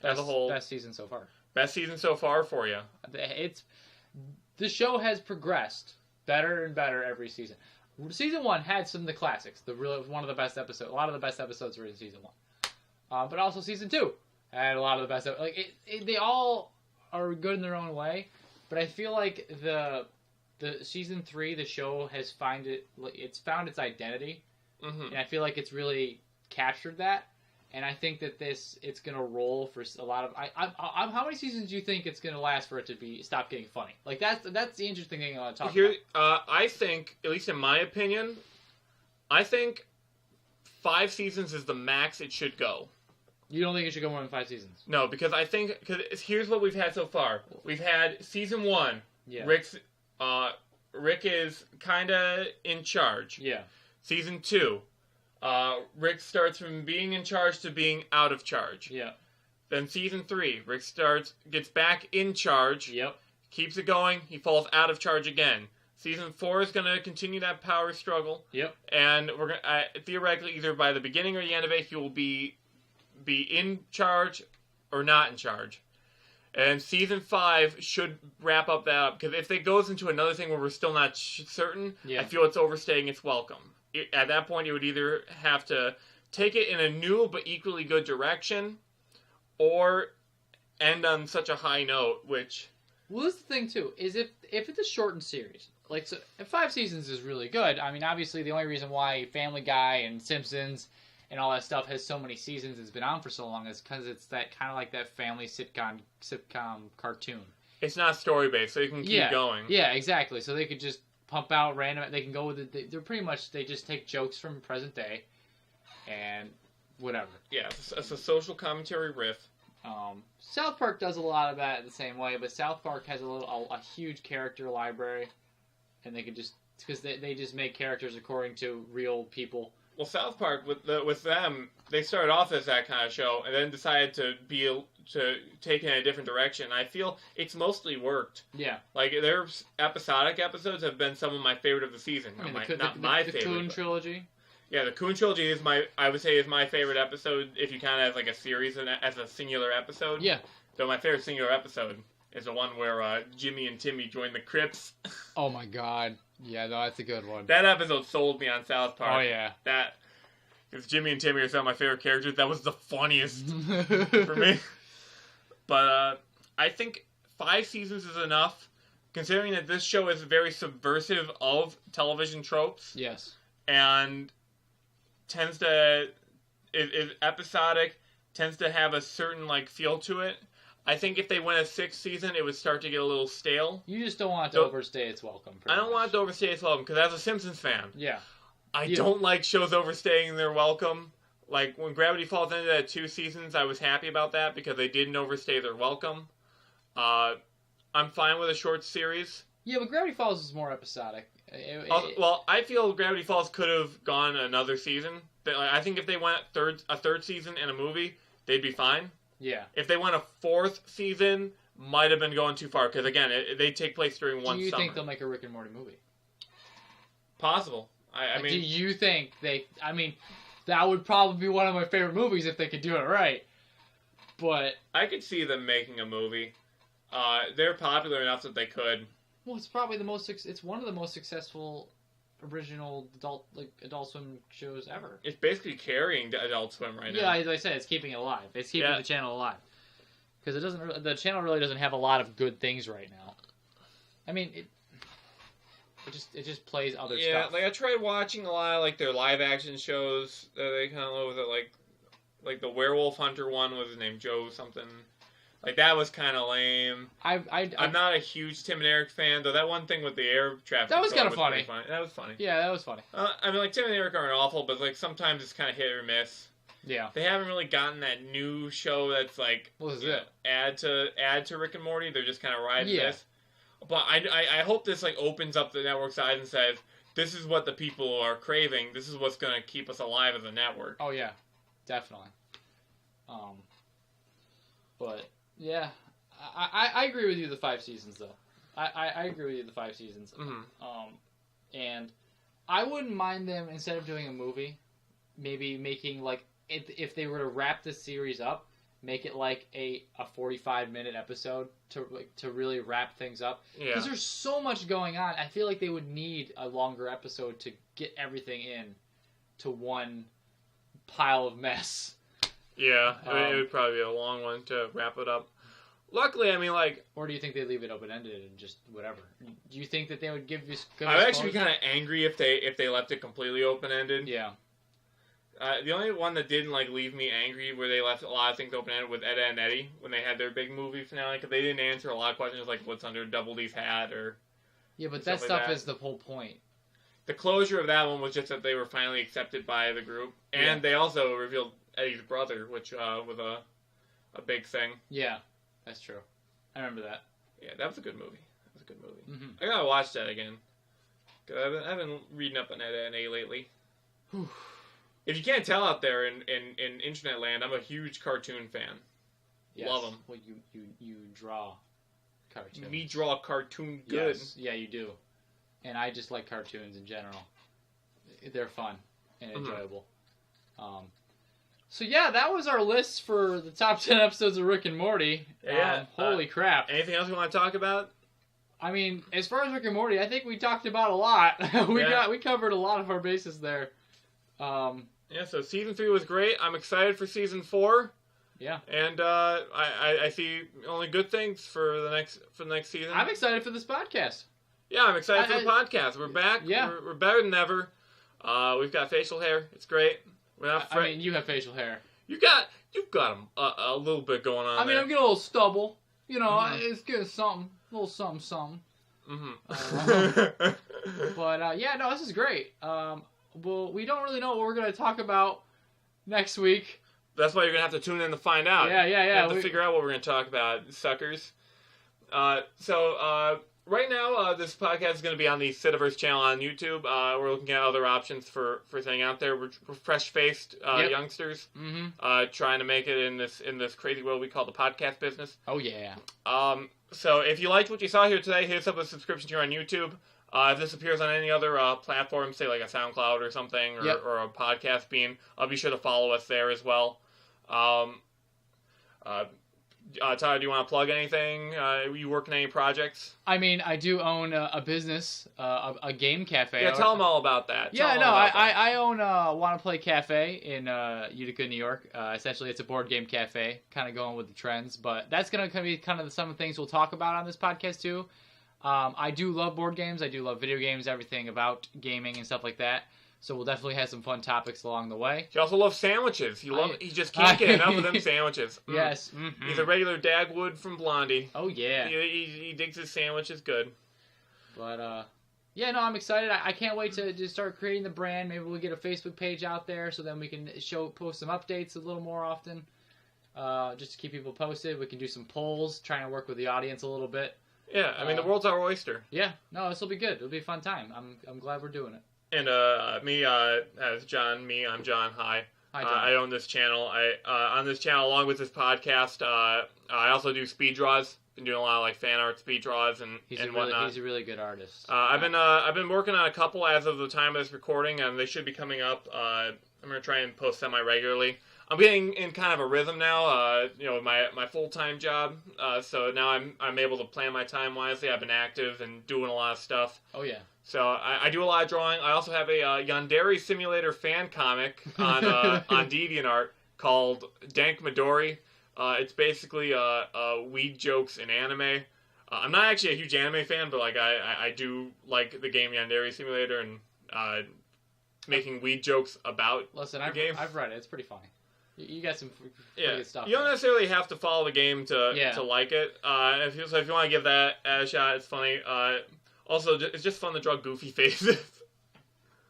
As a whole, best season so far. Best season so far for you. The show has progressed better and better every season. Season 1 had some of the classics. One of the best episodes. A lot of the best episodes were in season 1. But also season 2 had a lot of the best. They all are good in their own way. But I feel like the season 3, the show has found its identity, and I feel like it's really captured that. And I think that it's gonna roll for a lot of. How many seasons do you think it's gonna last for it to stop getting funny? Like that's the interesting thing I want to talk about. I think, at least in my opinion, I think 5 seasons is the max it should go. You don't think it should go more than 5 seasons? No, because here's what we've had so far. We've had season 1. Yeah. Rick is kind of in charge. Yeah. Season 2. Rick starts from being in charge to being out of charge. Yeah. Then season 3, Rick gets back in charge. Yep. Keeps it going. He falls out of charge again. Season 4 is going to continue that power struggle. Yep. And we're going theoretically, either by the beginning or the end of it, he will be in charge or not in charge. And season 5 should wrap up that, because if it goes into another thing where we're still not certain, I feel it's overstaying its welcome. At that point, you would either have to take it in a new but equally good direction, or end on such a high note, which... Well, this is the thing, too, is if it's a shortened series, like, so, if 5 seasons is really good. I mean, obviously, the only reason why Family Guy and Simpsons and all that stuff has so many seasons and it's been on for so long is because it's that kind of like that family sitcom cartoon. It's not story-based, so you can keep going. Yeah, exactly. So they could just pump out random... They can go with it. They're pretty much... They just take jokes from present day and whatever. Yeah, it's a social commentary riff. South Park does a lot of that the same way, but South Park has a huge character library, and they could just... Because they just make characters according to real people. Well, South Park, with them, they started off as that kind of show, and then decided to take it in a different direction. I feel it's mostly worked. Yeah. Like, their episodic episodes have been some of my favorite of the season. The Coon Trilogy? Yeah, the Coon Trilogy is I would say my favorite episode, if you count it as like a series and as a singular episode. Yeah. Though my favorite singular episode is the one where Jimmy and Timmy join the Crips. Oh my god. Yeah, no, that's a good one. That episode sold me on South Park. Oh, yeah. Because Jimmy and Timmy are some of my favorite characters. That was the funniest for me. But I think 5 seasons is enough, considering that this show is very subversive of television tropes. Yes. And is episodic, tends to have a certain, like, feel to it. I think if they went a 6th season, it would start to get a little stale. You just don't want it to overstay its welcome. I don't want it to overstay its welcome, because as a Simpsons fan, I Yeah. don't like shows overstaying their welcome. Like, when Gravity Falls ended at 2 seasons, I was happy about that, because they didn't overstay their welcome. I'm fine with a short series. Yeah, but Gravity Falls is more episodic. Well, I feel Gravity Falls could have gone another season. I think if they went a third season and a movie, they'd be fine. Yeah. If they went a 4th season, might have been going too far. Because, again, they take place during one summer. Do you think they'll make a Rick and Morty movie? Possible. I mean... Do you think they... I mean, that would probably be one of my favorite movies if they could do it right. But... I could see them making a movie. They're popular enough that they could. Well, it's probably it's one of the most successful original Adult Swim shows ever. It's basically carrying Adult Swim right now. Yeah, as I said, it's keeping it alive. It's keeping the channel alive. Because the channel really doesn't have a lot of good things right now. I mean, it just plays other stuff. Yeah, like I tried watching a lot of like their live action shows that they kind of love it, like the Werewolf Hunter one was named Joe something. Like, that was kind of lame. I'm not a huge Tim and Eric fan, though that one thing with the air traffic... That was kind of funny. That was funny. Yeah, that was funny. I mean, like, Tim and Eric aren't awful, but, like, sometimes it's kind of hit or miss. Yeah. They haven't really gotten that new show that's, like... What is it? Add to Rick and Morty. They're just kind of riding this. But I hope this, like, opens up the network side and says, this is what the people are craving. This is what's going to keep us alive as a network. Oh, yeah. Definitely. But... Yeah, I agree with you. The 5 seasons, though, I agree with you. The 5 seasons, and I wouldn't mind them instead of doing a movie, maybe making like if they were to wrap this series up, make it like a 45-minute episode to really wrap things up. Yeah, because there's so much going on. I feel like they would need a longer episode to get everything in to one pile of mess. Yeah, it would probably be a long one to wrap it up. Luckily, I mean, like... Or do you think they leave it open-ended and just whatever? Do you think that they would give you... I would actually be kind of angry if they left it completely open-ended. Yeah. The only one that didn't, like, leave me angry where they left a lot of things open-ended was Ed, Edd and Eddy when they had their big movie finale, because they didn't answer a lot of questions like what's under Double D's hat or... Yeah, but that stuff is the whole point. The closure of that one was just that they were finally accepted by the group. And they also revealed Eddie's brother, which was a big thing. Yeah, that's true. I remember that. Yeah, that was a good movie. Mm-hmm. I gotta watch that again. Cause I've been reading up on Ed, Edd and Eddy lately. If you can't tell out there in internet land, I'm a huge cartoon fan. Yes. Love them. Well, you draw cartoons. Me draw a cartoon good. Yes. Yeah, you do. And I just like cartoons in general. They're fun and enjoyable. So yeah, that was our list for the top 10 episodes of Rick and Morty. Yeah. Holy crap. Anything else you want to talk about? I mean, as far as Rick and Morty, I think we talked about a lot. We covered a lot of our bases there. Yeah, so season 3 was great. I'm excited for season 4. Yeah. And I see only good things for the next season. I'm excited for this podcast. Yeah, I'm excited for the podcast. We're back. Yeah. We're better than ever. We've got facial hair. It's great. We're not I mean, you have facial hair. You've got a little bit going on. I mean, I'm getting a little stubble. You know, it's getting something, a little something, something. But yeah, no, this is great. Well, we don't really know what we're going to talk about next week. That's why you're going to have to tune in to find out. Yeah. You have to figure out what we're going to talk about, suckers. So right now, this podcast is going to be on the Cittiverse channel on YouTube. We're looking at other options for staying out there. We're fresh-faced youngsters trying to make it in this crazy world we call the podcast business. Oh, yeah. So if you liked what you saw here today, hit us up with a subscription here on YouTube. If this appears on any other platform, say like a SoundCloud or something, or a podcast beam, be sure to follow us there as well. Tyler, do you want to plug anything? Are you working any projects? I mean, I do own a business, a game cafe. Yeah, tell them all about that. I own Wanna Play Cafe in Utica, New York. Essentially, it's a board game cafe, kind of going with the trends. But that's going to be kind of some of the things we'll talk about on this podcast, too. I do love board games. I do love video games, everything about gaming and stuff like that. So we'll definitely have some fun topics along the way. He also loves sandwiches. He just can't get enough of them sandwiches. Yes. Mm-hmm. He's a regular Dagwood from Blondie. Oh, yeah. He digs his sandwiches good. But, yeah, no, I'm excited. I can't wait to start creating the brand. Maybe we'll get a Facebook page out there so then we can post some updates a little more often. Just to keep people posted. We can do some polls, trying to work with the audience a little bit. Yeah, I mean, the world's our oyster. Yeah, no, this will be good. It'll be a fun time. I'm glad we're doing it. And as John, I'm John. Hi. Hi, John. I own this channel. On this channel, along with this podcast, I also do speed draws. Been doing a lot of like fan art speed draws and whatnot. He's a really good artist. I've been working on a couple as of the time of this recording, and they should be coming up. I'm gonna try and post semi regularly. I'm getting in kind of a rhythm now. My full time job. So now I'm able to plan my time wisely. I've been active and doing a lot of stuff. Oh yeah. So I do a lot of drawing. I also have a Yandere Simulator fan comic on DeviantArt called Dank Midori. It's basically weed jokes in anime. I'm not actually a huge anime fan, but like I do like the game Yandere Simulator and making weed jokes about the game. I've read it. It's pretty funny. You got some pretty good stuff. You don't necessarily have to follow the game to like it. If you want to give that a shot, it's funny. Also, it's just fun to draw goofy faces.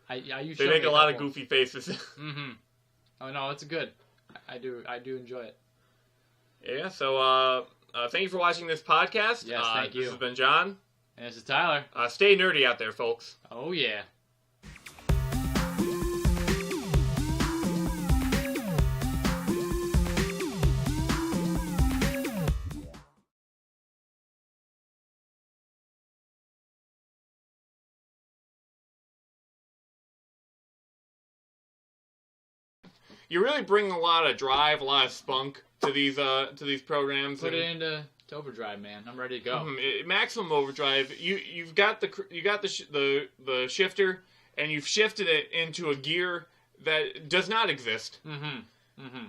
They make a lot of goofy faces. Mm-hmm. Oh no, it's good. I do enjoy it. Yeah. So thank you for watching this podcast. Yes, thank you. This has been John. And this is Tyler. Stay nerdy out there, folks. Oh yeah. You really bring a lot of drive, a lot of spunk to these programs. Put it into overdrive, man. I'm ready to go. Maximum overdrive. You've got the shifter, and you've shifted it into a gear that does not exist. Mm-hmm. Mm-hmm.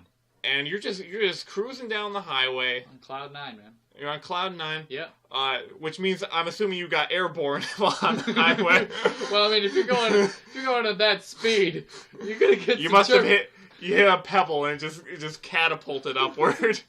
And you're just cruising down the highway. On cloud 9, man. You're on cloud 9. Yeah. Which means I'm assuming you got airborne while on the highway. Well, I mean, if you're going at that speed, you're gonna get. You must have hit. You hit a pebble and it just catapulted upward.